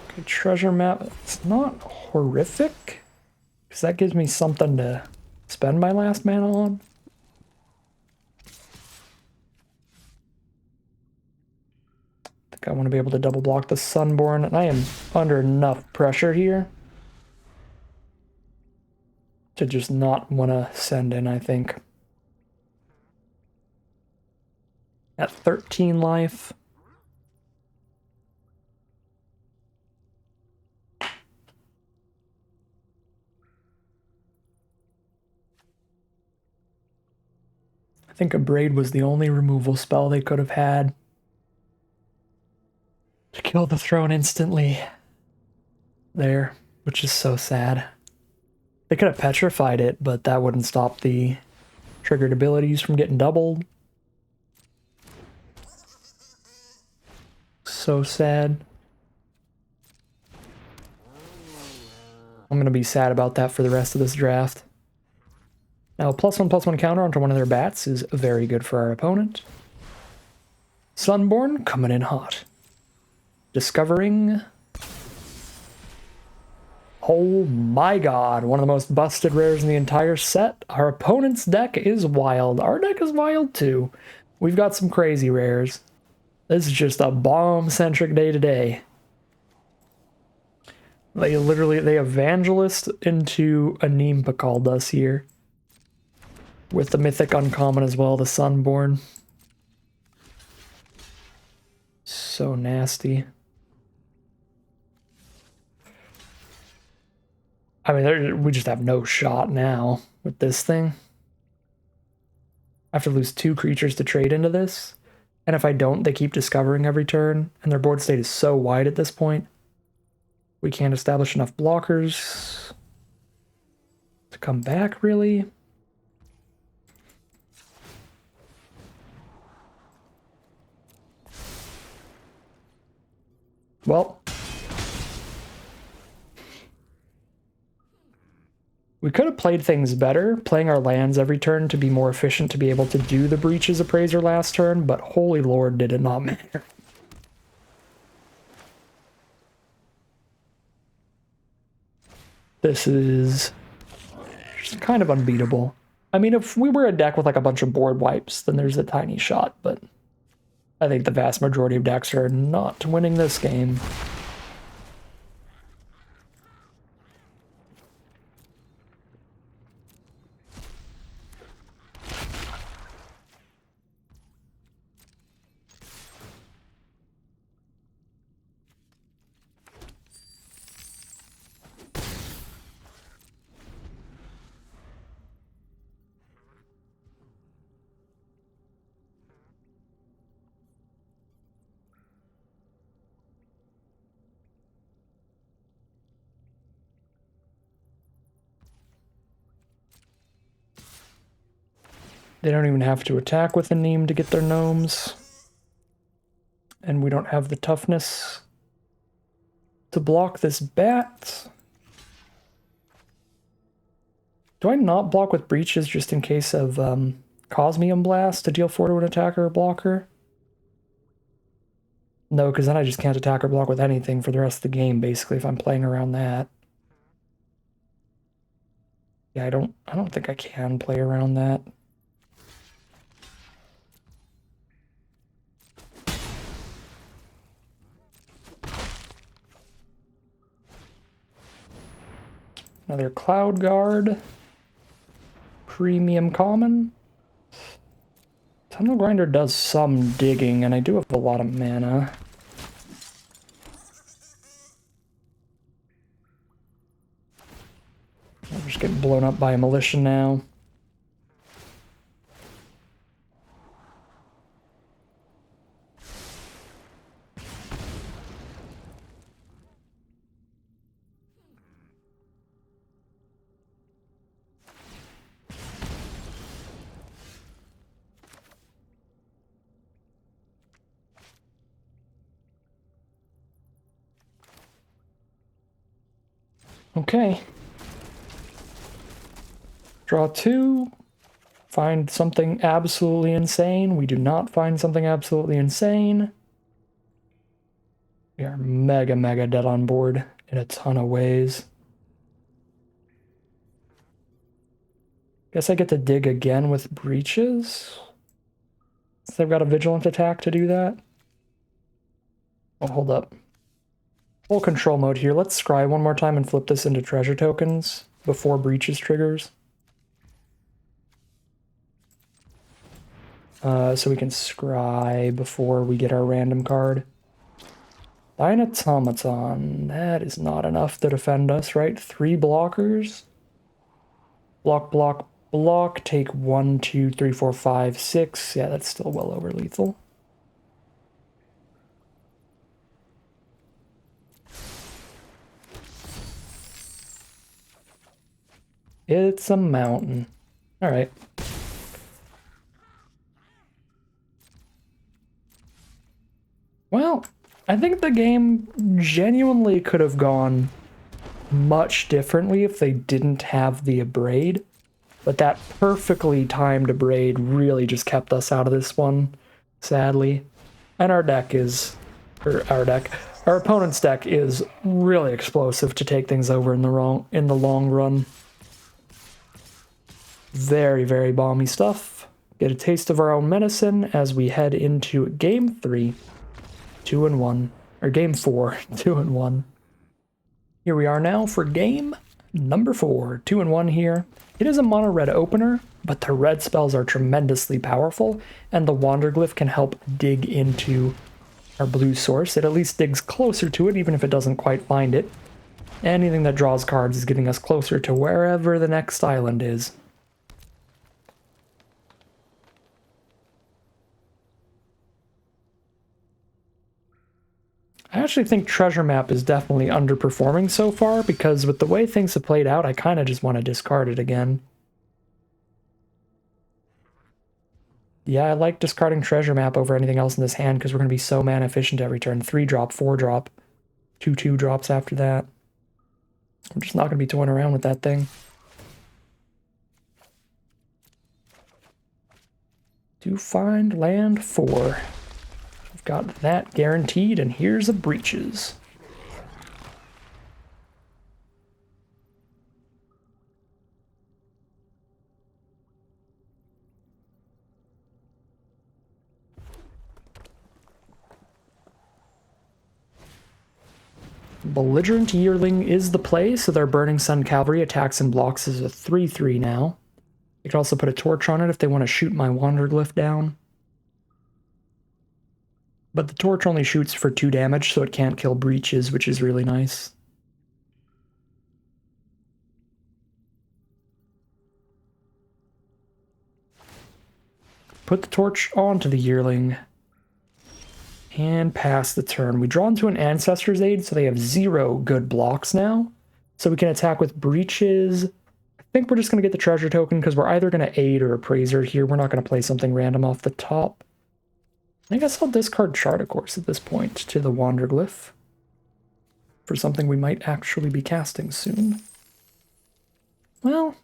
Okay, treasure map. It's not horrific, because that gives me something to spend my last mana on. I think I want to be able to double block the Sunborn, and I am under enough pressure here to just not want to send in, I think. At 13 life. I think a Braid was the only removal spell they could have had to kill the throne instantly there, which is so sad. They could have petrified it, but that wouldn't stop the triggered abilities from getting doubled. So sad. I'm going to be sad about that for the rest of this draft. Now, +1/+1 counter onto one of their bats is very good for our opponent. Sunborn coming in hot. Discovering... Oh my god, one of the most busted rares in the entire set. Our opponent's deck is wild. Our deck is wild too. We've got some crazy rares. This is just a bomb-centric day today. They evangelist into a Nimpa called us here. With the mythic uncommon as well, the Sunborn. So nasty. I mean, we just have no shot now with this thing. I have to lose 2 creatures to trade into this. And if I don't, they keep discovering every turn. And their board state is so wide at this point. We can't establish enough blockers to come back, really. Well, we could have played things better, playing our lands every turn to be more efficient to be able to do the Breaches Appraiser last turn, but holy lord did it not matter. This is just kind of unbeatable. I mean, if we were a deck with like a bunch of board wipes, then there's a tiny shot, but I think the vast majority of decks are not winning this game. They don't even have to attack with a Neem to get their gnomes. And we don't have the toughness to block this bat. Do I not block with Breaches just in case of Cosmium Blast to deal 4 to an attacker or blocker? No, because then I just can't attack or block with anything for the rest of the game, basically, if I'm playing around that. Yeah, I don't think I can play around that. Another Cloud Guard. Premium common. Tunnel Grinder does some digging, and I do have a lot of mana. I'm just getting blown up by a militia now. Okay. Draw 2. Find something absolutely insane. We do not find something absolutely insane. We are mega dead on board in a ton of ways. Guess I get to dig again with Breaches. Since I've got a Vigilant attack to do that. Oh, hold up. Full control mode here. Let's scry one more time and flip this into treasure tokens before Breaches triggers. So we can scry before we get our random card. Thine Automaton. That is not enough to defend us, right? 3 blockers. Block, block, block. Take 1, 2, 3, 4, 5, 6. Yeah, that's still well over lethal. It's a mountain. All right. Well, I think the game genuinely could have gone much differently if they didn't have the abrade. But that perfectly timed abrade really just kept us out of this one, sadly. And our deck is, our opponent's deck is really explosive to take things over in the long run. Very, very bomby stuff. Get a taste of our own medicine as we head into game 3, 2-1, or game 4, 2-1. Here we are now for game number 4, 2-1 here. It is a mono red opener, but the red spells are tremendously powerful, and the Wanderglyph can help dig into our blue source. It at least digs closer to it, even if it doesn't quite find it. Anything that draws cards is getting us closer to wherever the next island is. I actually think Treasure Map is definitely underperforming so far, because with the way things have played out, I kind of just want to discard it again. Yeah, I like discarding Treasure Map over anything else in this hand, because we're going to be so mana efficient every turn. 3-drop, 4-drop, 2/2 drops after that. I'm just not going to be toying around with that thing. To find land 4. Got that guaranteed, and here's a breaches. Belligerent Yearling is the play, so their Burning Sun Cavalry attacks and blocks as a 3/3 now. They can also put a torch on it if they want to shoot my Wanderglyph down. But the torch only shoots for 2 damage, so it can't kill breaches, which is really nice. Put the torch onto the Yearling. And pass the turn. We draw into an Ancestor's Aid, so they have 0 good blocks now. So we can attack with breaches. I think we're just going to get the treasure token, because we're either going to aid or appraiser here. We're not going to play something random off the top. I guess I'll discard Chart of Course at this point to the Wanderglyph for something we might actually be casting soon. Well,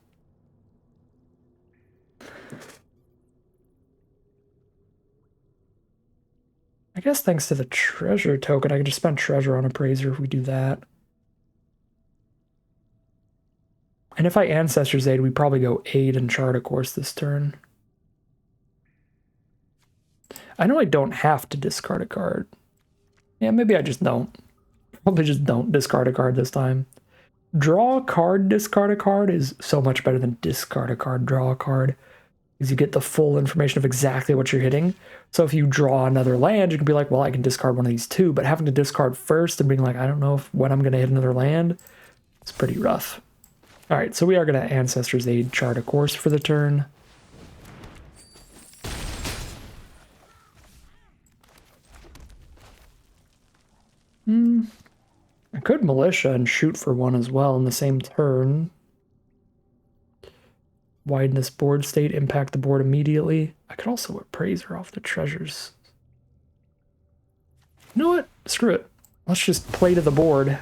I guess thanks to the treasure token, I can just spend treasure on appraiser if we do that. And if I Ancestor's Aid, we probably go aid and Chart of Course this turn. I know I don't have to discard a card. Yeah, maybe I just don't. Probably just don't discard a card this time. Draw a card, discard a card is so much better than discard a card, draw a card. Because you get the full information of exactly what you're hitting. So if you draw another land, you can be like, well, I can discard one of these too. But having to discard first and being like, I don't know when I'm going to hit another land, it's pretty rough. All right, so we are going to Ancestor's Aid Chart of Course for the turn. I could Militia and shoot for 1 as well in the same turn. Widen this board state, impact the board immediately. I could also appraiser off the treasures. You know what? Screw it. Let's just play to the board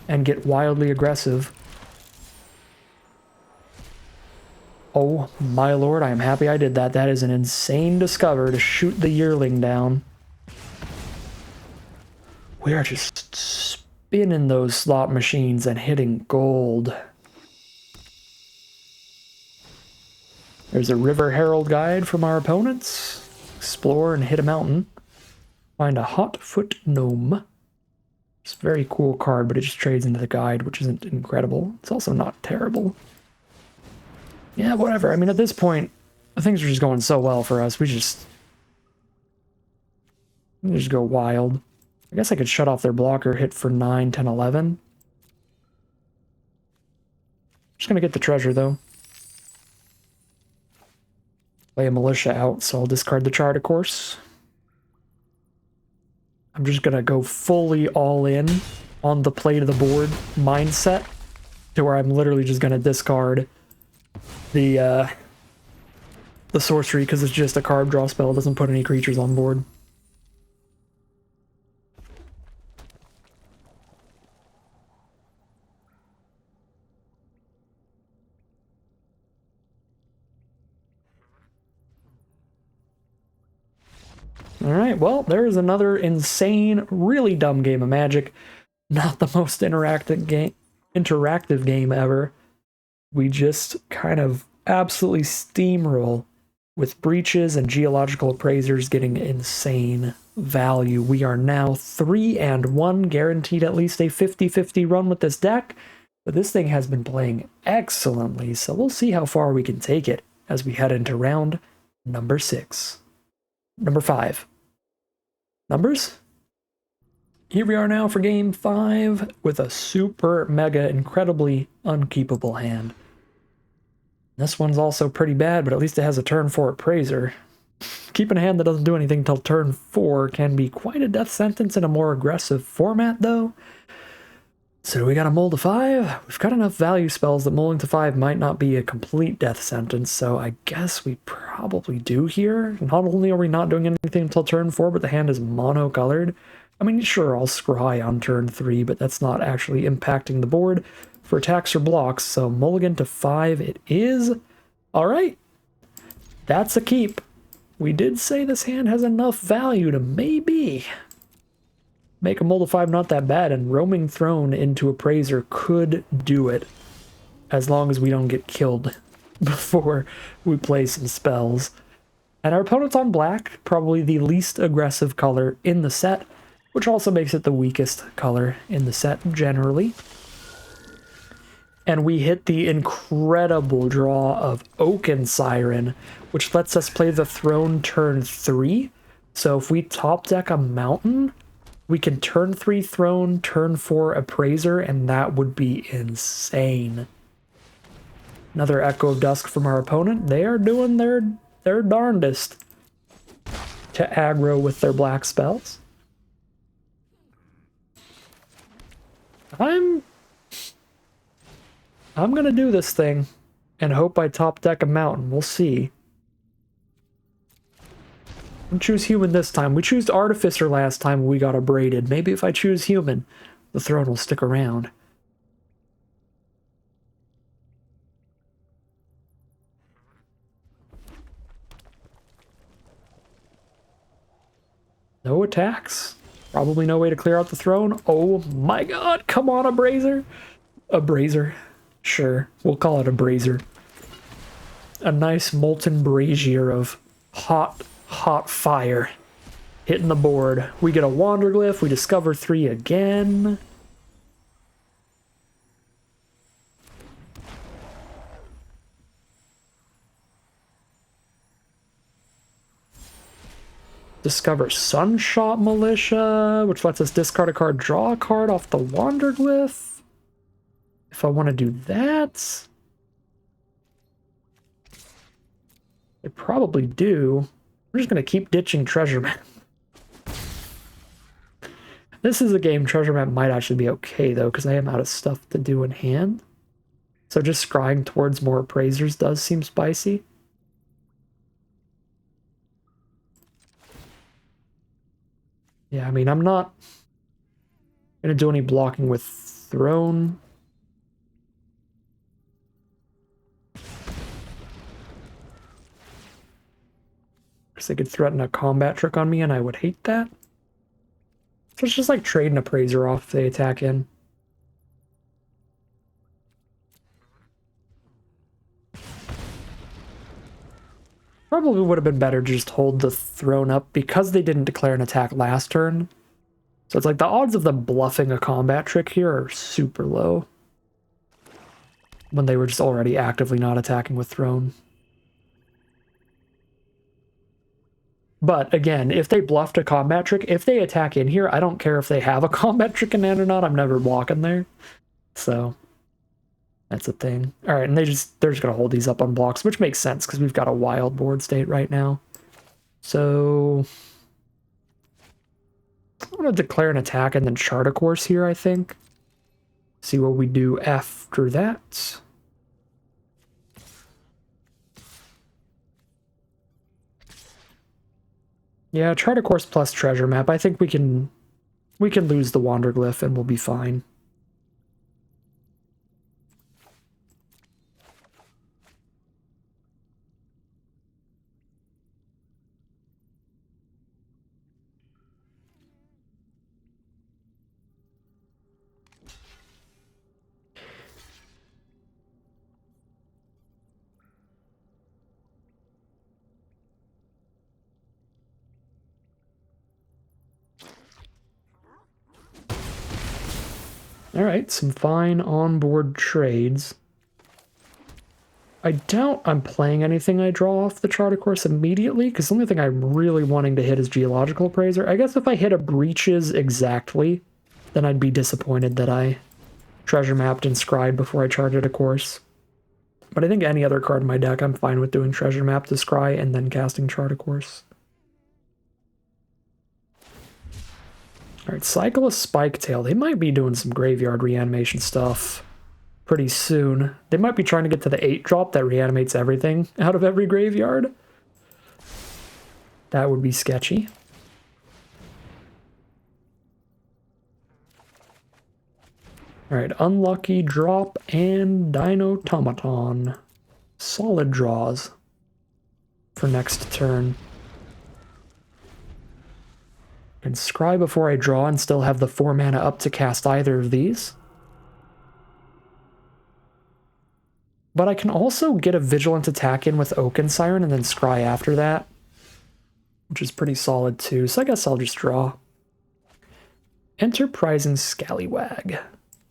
and get wildly aggressive. Oh my lord, I am happy I did that. That is an insane discover to shoot the Yearling down. We are just spinning those slot machines and hitting gold. There's a River Herald guide from our opponents. Explore and hit a mountain. Find a Hotfoot Gnome. It's a very cool card, but it just trades into the guide, which isn't incredible. It's also not terrible. Yeah, whatever. I mean, at this point, things are just going so well for us. We just go wild. I guess I could shut off their blocker, hit for 9, 10, 11. Just gonna get the treasure, though. Play a Militia out, so I'll discard the Chart, of course. I'm just gonna go fully all in on the play to the board mindset, to where I'm literally just gonna discard the sorcery, because it's just a card draw spell. It doesn't put any creatures on board. Alright, well, there is another insane, really dumb game of Magic. Not the most interactive game ever. We just kind of absolutely steamroll with breaches and geological appraisers getting insane value. We are now 3-1, guaranteed at least a 50-50 run with this deck. But this thing has been playing excellently, so we'll see how far we can take it as we head into round number 5. Numbers? Here we are now for game 5 with a super mega incredibly unkeepable hand. This one's also pretty bad, but at least it has a turn 4 appraiser. Keeping a hand that doesn't do anything till turn 4 can be quite a death sentence in a more aggressive format, though. So we got a Mold to 5. We've got enough value spells that Molding to 5 might not be a complete death sentence, so I guess we probably do here. Not only are we not doing anything until turn 4, but the hand is mono-colored. I mean, sure, I'll scry on turn 3, but that's not actually impacting the board for attacks or blocks, so mulligan to 5 it is. Alright, that's a keep. We did say this hand has enough value to maybe make a Mold to 5 not that bad, and Roaming Throne into Appraiser could do it, as long as we don't get killed before we play some spells. And our opponent's on black, probably the least aggressive color in the set, which also makes it the weakest color in the set generally. And we hit the incredible draw of Oaken Siren, which lets us play the Throne turn 3. So if we top deck a mountain, we can turn 3 Throne, turn 4 Appraiser, and that would be insane. Another Echo of Dusk from our opponent. They are doing their darndest to aggro with their black spells. I'm gonna do this thing and hope I top deck a mountain. We'll see. We'll choose human this time. We chose Artificer last time when we got abraded. Maybe if I choose human, the throne will stick around. No attacks. Probably no way to clear out the throne. Oh my god, come on, Abraser. Abraser. Sure, we'll call it a brazier. A nice molten brazier of hot fire hitting the board. We get a Wanderglyph, we discover 3 again. Discover Sunshot Militia, which lets us discard a card, draw a card off the Wanderglyph. If I want to do that, I probably do. We're just going to keep ditching Treasure Map. This is a game Treasure Map might actually be okay, though, because I am out of stuff to do in hand. So just scrying towards more appraisers does seem spicy. Yeah, I mean, I'm not going to do any blocking with Throne. Because they could threaten a combat trick on me, and I would hate that. So it's just like trading Appraiser off if they attack in. Probably would have been better to just hold the Throne up because they didn't declare an attack last turn. So it's like the odds of them bluffing a combat trick here are super low when they were just already actively not attacking with Throne. But again, if they bluffed a combat trick, if they attack in here, I don't care if they have a combat trick in hand or not, I'm never blocking there. So that's a thing. Alright, and they're just gonna hold these up on blocks, which makes sense because we've got a wild board state right now. So I'm gonna declare an attack and then chart a course here, I think. See what we do after that. Yeah, chart a course plus treasure map. I think we can lose the Wanderglyph and we'll be fine. Alright, some fine onboard trades. I doubt I'm playing anything I draw off the charter course immediately, because the only thing I'm really wanting to hit is Geological Appraiser. I guess if I hit a Breaches exactly, then I'd be disappointed that I treasure mapped and scried before I charted a course. But I think any other card in my deck, I'm fine with doing treasure map to scry and then casting chart a course. Alright, Cycle of Spiketail. They might be doing some graveyard reanimation stuff pretty soon. They might be trying to get to the 8-drop that reanimates everything out of every graveyard. That would be sketchy. Alright, Unlucky Drop and Dinotomaton. Solid draws for next turn. And scry before I draw and still have the 4 mana up to cast either of these. But I can also get a Vigilant attack in with Oaken Siren and then scry after that, which is pretty solid too, so I guess I'll just draw. Enterprising Scallywag.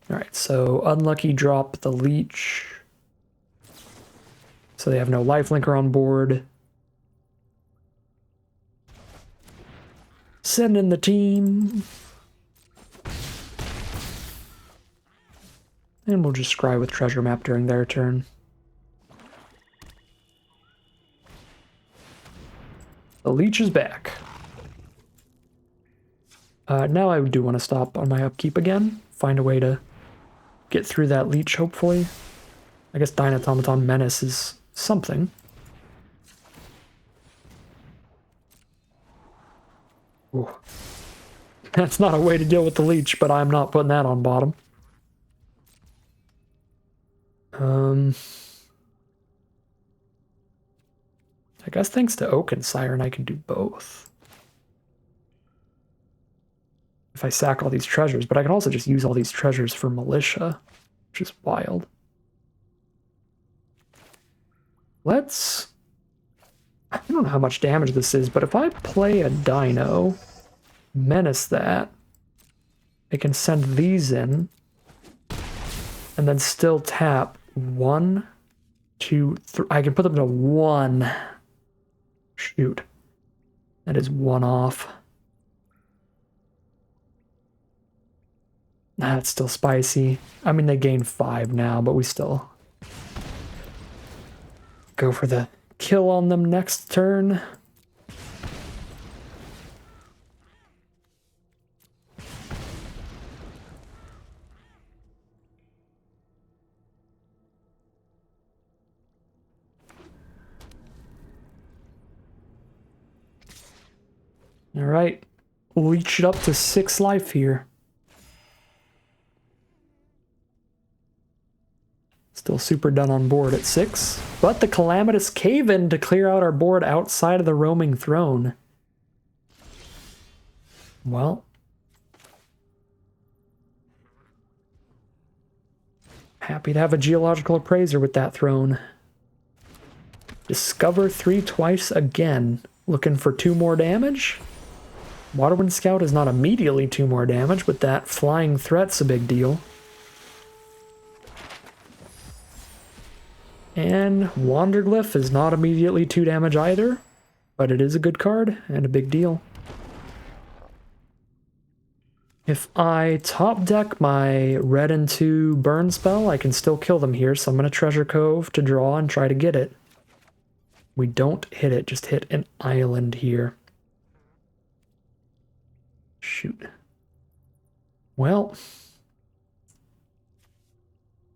Alright, so Unlucky Drop the Leech. So they have no lifelinker on board. Send in the team. And we'll just scry with treasure map during their turn. The leech is back. Now I do want to stop on my upkeep again. Find a way to get through that leech, hopefully. I guess Dinotomaton Menace is something. Ooh. That's not a way to deal with the leech, but I'm not putting that on bottom. I guess thanks to Oaken Siren, I can do both. If I sack all these treasures, but I can also just use all these treasures for Militia, which is wild. Let's... I don't know how much damage this is, but if I play a Dino, Menace that, I can send these in, and then still tap 1, 2, 3. I can put them to 1. Shoot. That is 1 off. That's still spicy. I mean, they gain 5 now, but we still go for the kill on them next turn. All right, leech it up to 6 life here. Still super done on board at 6, but the Calamitous Cave-In to clear out our board outside of the Roaming Throne. Well, happy to have a Geological Appraiser with that throne. Discover 3 twice again. Looking for 2 more damage? Waterwind Scout is not immediately 2 more damage, but that flying threat's a big deal. And Wanderglyph is not immediately 2 damage either, but it is a good card and a big deal. If I top deck my red and 2 burn spell, I can still kill them here, so I'm going to Treasure Cove to draw and try to get it. We don't hit it, just hit an island here. Shoot. Well,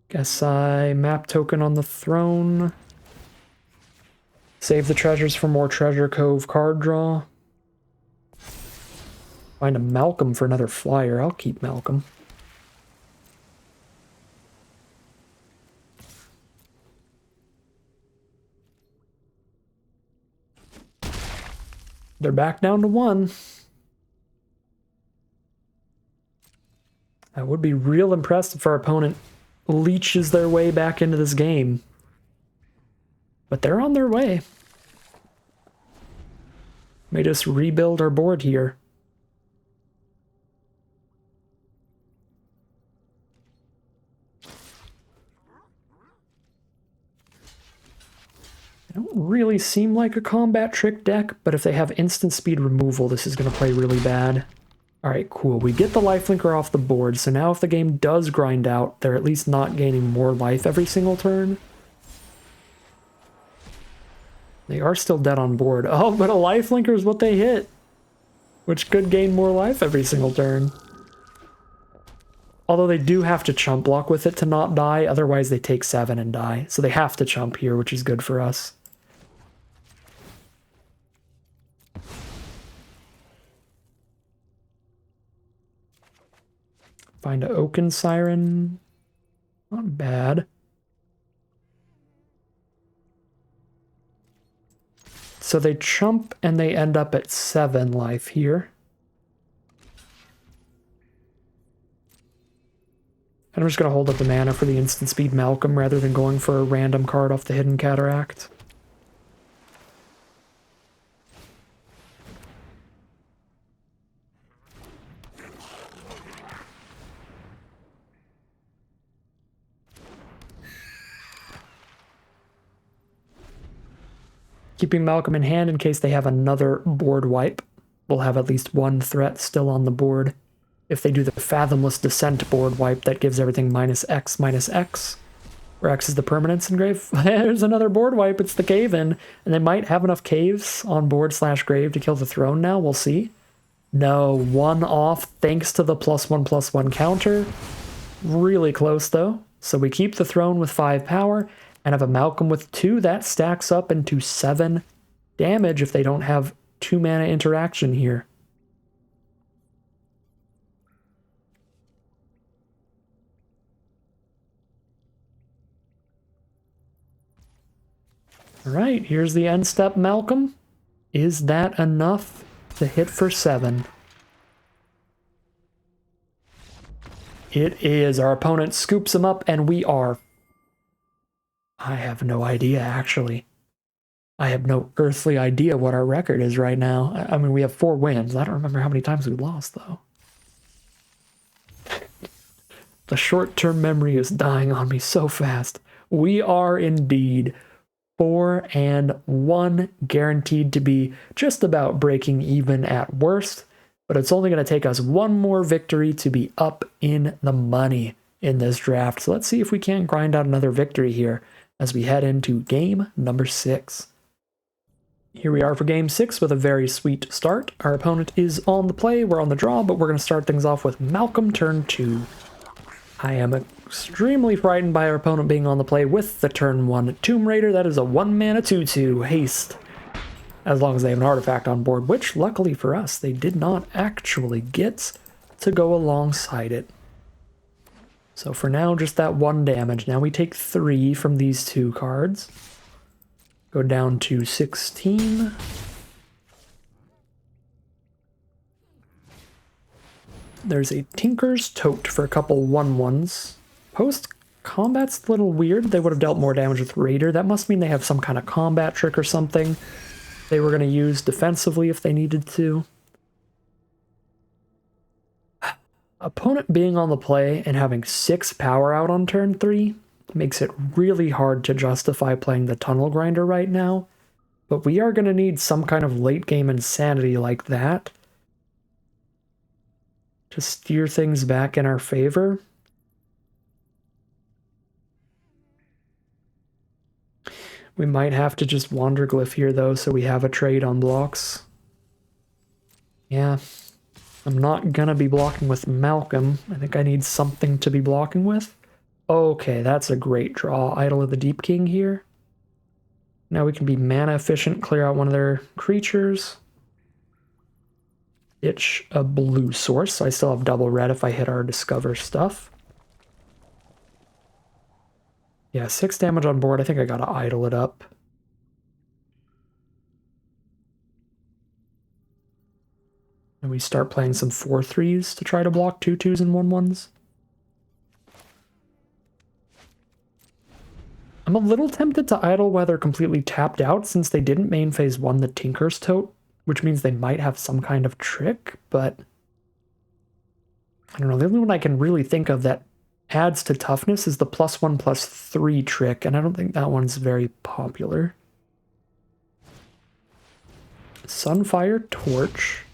guess I map token on the throne. Save the treasures for more Treasure Cove card draw. Find a Malcolm for another flyer. I'll keep Malcolm. They're back down to 1. That would be real impressive if our opponent leeches their way back into this game. But they're on their way. May just rebuild our board here. They don't really seem like a combat trick deck, but if they have instant speed removal, this is going to play really bad. Alright, cool. We get the lifelinker off the board, so now if the game does grind out, they're at least not gaining more life every single turn. They are still dead on board. Oh, but a lifelinker is what they hit, which could gain more life every single turn. Although they do have to chump block with it to not die, otherwise they take 7 and die. So they have to chump here, which is good for us. Find an Oaken Siren. Not bad. So they chump and they end up at 7 life here. And I'm just going to hold up the mana for the instant speed Malcolm rather than going for a random card off the Hidden Cataract. Keeping Malcolm in hand in case they have another board wipe. We'll have at least one threat still on the board. If they do the Fathomless Descent board wipe, that gives everything -X, -X, where X is the permanence engrave. There's another board wipe, it's the Cave-In, and they might have enough caves on board / grave to kill the throne now, we'll see. No, 1 off thanks to the +1/+1 counter. Really close though. So we keep the throne with 5 power, and have a Malcolm with 2, that stacks up into 7 damage if they don't have 2 mana interaction here. Alright, here's the end step Malcolm. Is that enough to hit for 7? It is. Our opponent scoops him up and we are... I have no idea, actually. I have no earthly idea what our record is right now. I mean, we have 4 wins. I don't remember how many times we lost, though. The short-term memory is dying on me so fast. We are indeed 4-1, guaranteed to be just about breaking even at worst, but it's only going to take us 1 more victory to be up in the money in this draft. So let's see if we can't grind out another victory here as we head into game number 6. Here we are for game 6 with a very sweet start. Our opponent is on the play, we're on the draw, but we're going to start things off with Malcolm turn 2. I am extremely frightened by our opponent being on the play with the turn 1 Tomb Raider. That is a 1-mana 2/2 haste. As long as they have an artifact on board, which luckily for us, they did not actually get to go alongside it. So for now, just that 1 damage. Now we take 3 from these 2 cards. Go down to 16. There's a Tinker's Tote for a couple 1/1s. Post-combat's a little weird. They would have dealt more damage with Raider. That must mean they have some kind of combat trick or something they were going to use defensively if they needed to. Opponent being on the play and having 6 power out on turn 3 makes it really hard to justify playing the Tunnel Grinder right now, but we are going to need some kind of late game insanity like that to steer things back in our favor. We might have to just Wanderglyph here though, so we have a trade on blocks. Yeah, I'm not gonna be blocking with Malcolm. I think I need something to be blocking with. Okay, that's a great draw. Idol of the Deep King here. Now we can be mana efficient, clear out one of their creatures. Itch a blue source, so I still have double red if I hit our Discover stuff. Yeah, 6 damage on board. I think I gotta idle it up. And we start playing some 4/3s to try to block 2/2s and 1/1s. I'm a little tempted to idle while they're completely tapped out, since they didn't main phase 1 the Tinker's Tote, which means they might have some kind of trick, but I don't know. The only one I can really think of that adds to toughness is the +1/+3 trick, and I don't think that one's very popular. Sunfire Torch.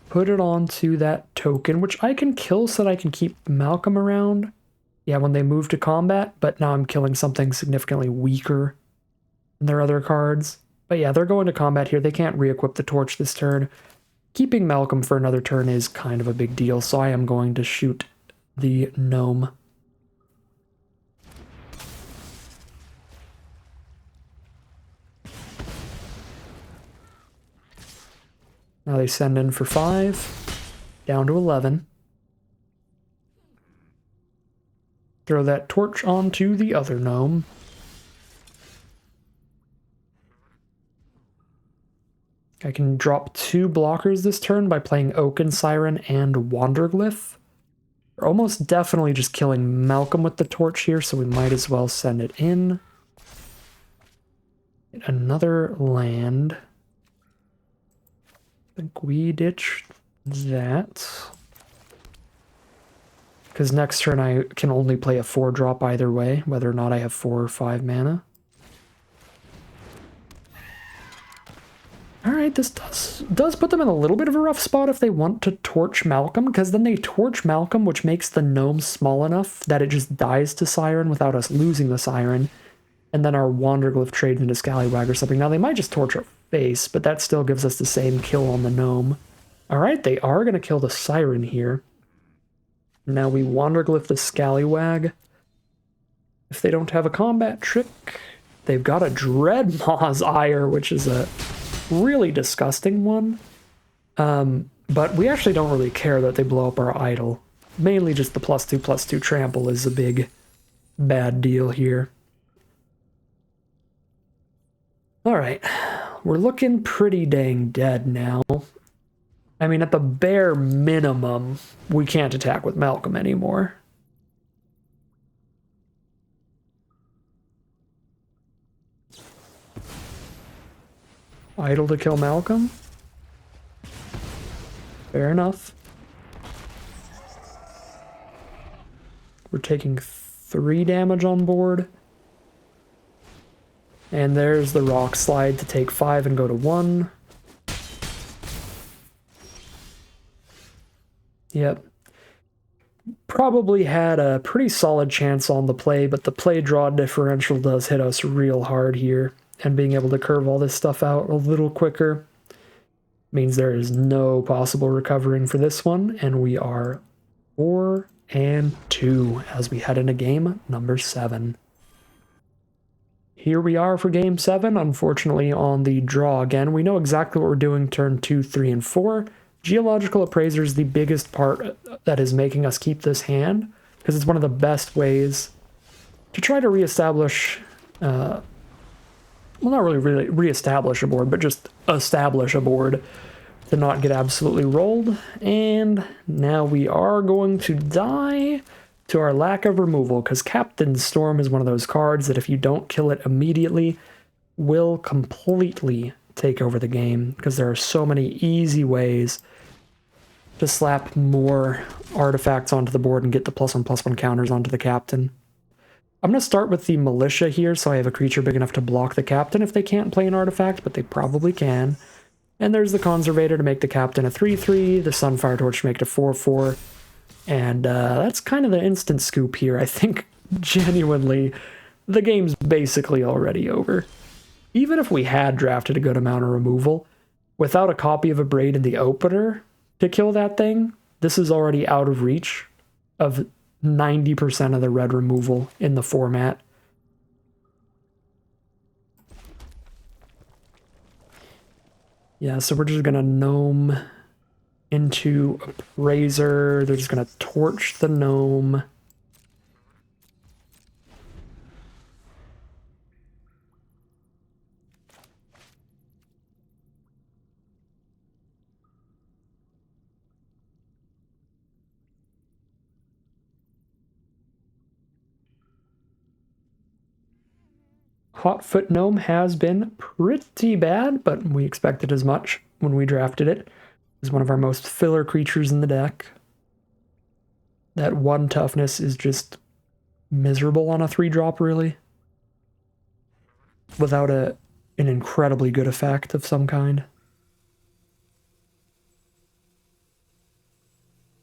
Put it onto that token, which I can kill so that I can keep Malcolm around. Yeah, when they move to combat, but now I'm killing something significantly weaker than their other cards. But yeah, they're going to combat here. They can't re-equip the torch this turn. Keeping Malcolm for another turn is kind of a big deal, so I am going to shoot the gnome. Now they send in for 5, down to 11. Throw that torch onto the other gnome. I can drop 2 blockers this turn by playing Oaken Siren and Wanderglyph. We're almost definitely just killing Malcolm with the torch here, so we might as well send it in. Get another land. I think we ditch that. Because next turn I can only play a 4-drop either way, whether or not I have 4 or 5 mana. Alright, this does put them in a little bit of a rough spot if they want to torch Malcolm, because then they torch Malcolm, which makes the gnome small enough that it just dies to Siren without us losing the Siren, and then our Wanderglyph trades into Scallywag or something. Now, they might just torch our face, but that still gives us the same kill on the gnome. Alright, they are going to kill the Siren here. Now we Wanderglyph the Scallywag. If they don't have a combat trick, they've got a Dreadmaw's Ire, which is a really disgusting one. But we actually don't really care that they blow up our idol. Mainly just the +2/+2 trample is a big bad deal here. Alright, we're looking pretty dang dead now. I mean, at the bare minimum, we can't attack with Malcolm anymore. Idle to kill Malcolm? Fair enough. We're taking 3 damage on board. And there's the rock slide to take 5 and go to 1. Yep. Probably had a pretty solid chance on the play, but the play draw differential does hit us real hard here. And being able to curve all this stuff out a little quicker means there is no possible recovering for this one, and we are 4-2 as we head into game number 7. Here we are for game 7, unfortunately on the draw again. We know exactly what we're doing turn 2, 3, and 4. Geological Appraiser is the biggest part that is making us keep this hand, because it's one of the best ways to try to reestablish, well, not really reestablish a board, but just establish a board to not get absolutely rolled. And now we are going to die to our lack of removal, because Captain Storm is one of those cards that if you don't kill it immediately, will completely take over the game, because there are so many easy ways to slap more artifacts onto the board and get the +1/+1 counters onto the Captain. I'm going to start with the Militia here, so I have a creature big enough to block the Captain if they can't play an artifact, but they probably can. And there's the Conservator to make the Captain a 3/3, the Sunfire Torch to make it a 4/4, and that's kind of the instant scoop here. I think, genuinely, the game's basically already over. Even if we had drafted a good amount of removal, without a copy of a Braid in the opener to kill that thing, this is already out of reach of 90% of the red removal in the format. Yeah, so we're just gonna gnome into Appraiser. They're just gonna torch the gnome. Hotfoot Gnome has been pretty bad, but we expected as much when we drafted it. It's one of our most filler creatures in the deck. That 1 toughness is just miserable on a 3-drop, really. without an incredibly good effect of some kind.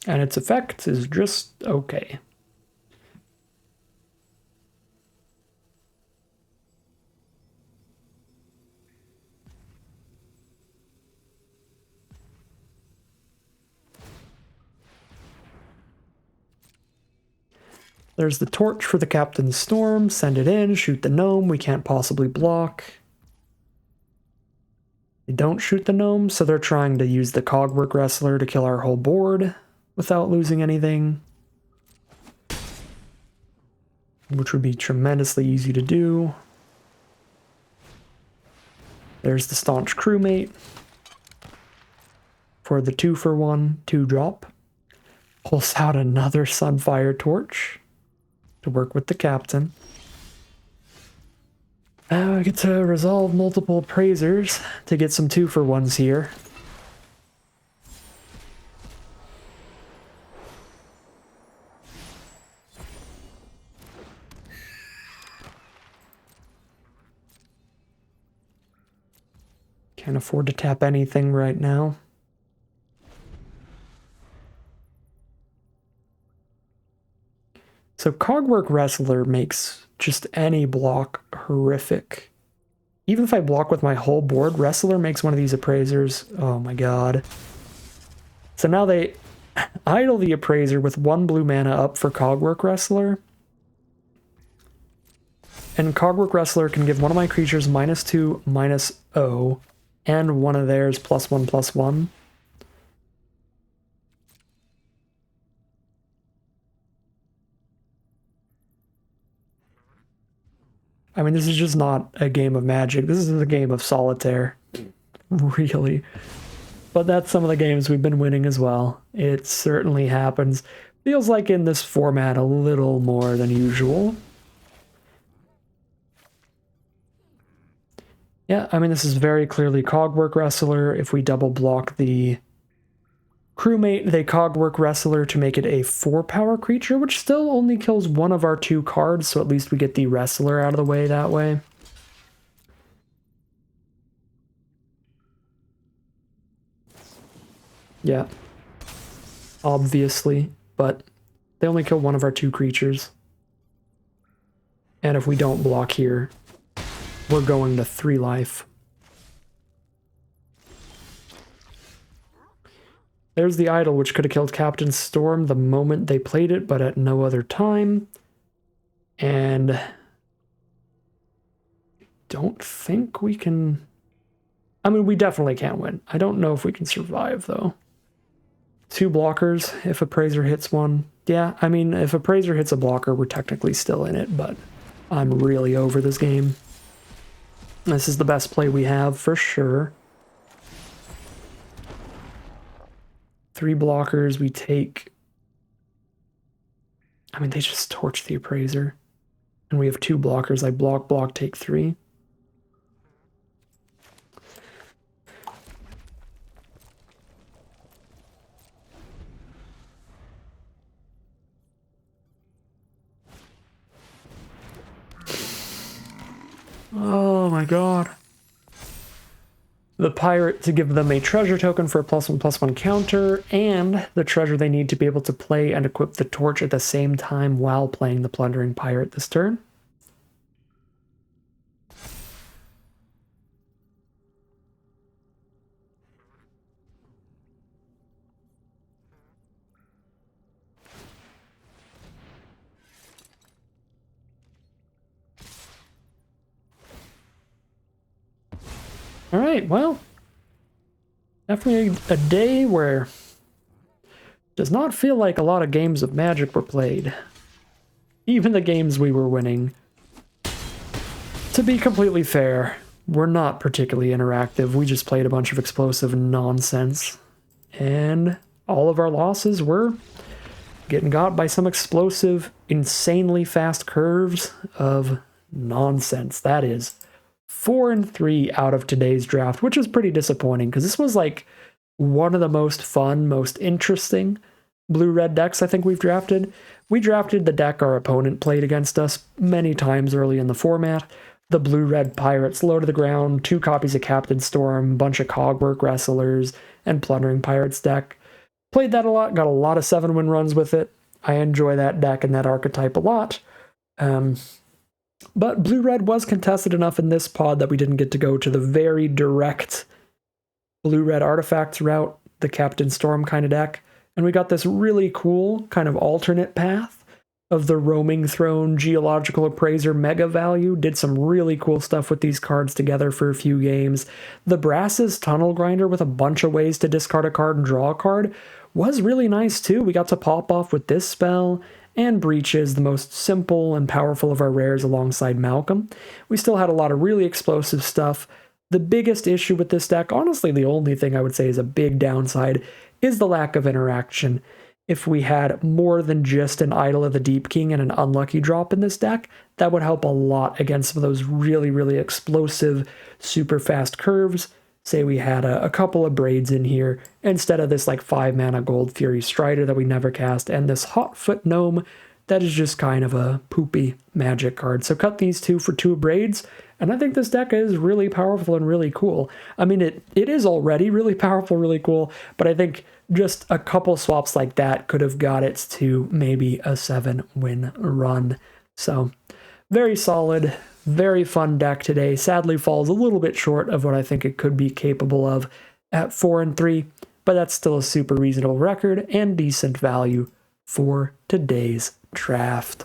And its effect is just okay. There's the torch for the Captain's Storm. Send it in, shoot the gnome. We can't possibly block. They don't shoot the gnome, so they're trying to use the Cogwork Wrestler to kill our whole board without losing anything, which would be tremendously easy to do. There's the Staunch Crewmate for the 2-for-1 2-drop. Pulls out another Sunfire Torch to work with the Captain. I get to resolve multiple appraisers to get some 2-for-1s here. Can't afford to tap anything right now. So Cogwork Wrestler makes just any block horrific. Even if I block with my whole board, Wrestler makes one of these appraisers. Oh my god. So now they idle the appraiser with 1 blue mana up for Cogwork Wrestler. And Cogwork Wrestler can give one of my creatures -2/-0 and one of theirs +1/+1. I mean, this is just not a game of Magic. This is a game of solitaire. Really. But that's some of the games we've been winning as well. It certainly happens. Feels like in this format a little more than usual. Yeah, I mean, this is very clearly Cogwork Wrestler. If we double block the Crewmate, they Cogwork Wrestler to make it a 4-power creature, which still only kills one of our 2 cards, so at least we get the Wrestler out of the way that way. Yeah. Obviously, but they only kill one of our 2 creatures. And if we don't block here, we're going to 3 life. There's the idol, which could have killed Captain Storm the moment they played it, but at no other time. And don't think we can... I mean, we definitely can't win. I don't know if we can survive, though. 2 blockers if Appraiser hits one. Yeah, I mean, if Appraiser hits a blocker, we're technically still in it, but I'm really over this game. This is the best play we have, for sure. 3 blockers, we take... I mean, they just torch the Appraiser. And we have 2 blockers. I block, take 3. Oh my god. The pirate to give them a treasure token for a +1/+1 counter, and the treasure they need to be able to play and equip the torch at the same time while playing the plundering pirate this turn. All right, well, definitely a day where does not feel like a lot of games of Magic were played. Even the games we were winning. To be completely fair, we're not particularly interactive. We just played a bunch of explosive nonsense. And all of our losses were getting got by some explosive, insanely fast curves of nonsense. That is 4 and 3 out of today's draft, which is pretty disappointing because this was like one of the most fun, most interesting blue-red decks I think we've drafted. We drafted the deck our opponent played against us many times early in the format. the blue-red pirates low to the ground, 2 copies of Captain Storm, bunch of Cogwork Wrestlers, and Plundering Pirates deck. Played that a lot, got a lot of 7-win runs with it. I enjoy that deck and that archetype a lot. But blue-red was contested enough in this pod that we didn't get to go to the very direct blue-red artifacts route, the Captain Storm kind of deck. And we got this really cool kind of alternate path of the Roaming Throne Geological Appraiser Mega Value. Did some really cool stuff with these cards together for a few games. The Brass's Tunnel Grinder with a bunch of ways to discard a card and draw a card was really nice too. We got to pop off with this spell, and Breaches, the most simple and powerful of our rares alongside Malcolm. We still had a lot of really explosive stuff. The biggest issue with this deck, honestly the only thing I would say is a big downside, is the lack of interaction. If we had more than just an Idol of the Deep King and an Unlucky Drop in this deck, that would help a lot against some of those really, really explosive, super fast curves. Say we had a couple of Braids in here, instead of this like 5-mana Gold Fury Strider that we never cast, and this Hotfoot Gnome that is just kind of a poopy magic card. So cut these 2 for 2 Braids, and I think this deck is really powerful and really cool. I mean, it is already really powerful, really cool, but I think just a couple swaps like that could have got it to maybe a 7-win run. So very solid, very fun deck today. Sadly falls a little bit short of what I think it could be capable of at 4-3, but that's still a super reasonable record and decent value for today's draft.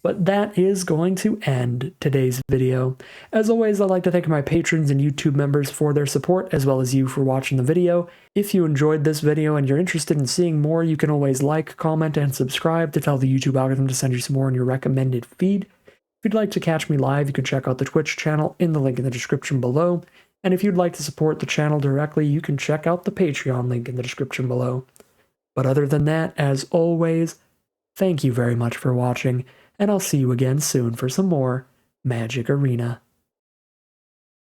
But that is going to end today's video. As always, I'd like to thank my patrons and YouTube members for their support, as well as you for watching the video. If you enjoyed this video and you're interested in seeing more, you can always like, comment, and subscribe to tell the YouTube algorithm to send you some more in your recommended feed. If you'd like to catch me live, you can check out the Twitch channel in the link in the description below. And if you'd like to support the channel directly, you can check out the Patreon link in the description below. But other than that, as always, thank you very much for watching, and I'll see you again soon for some more Magic Arena.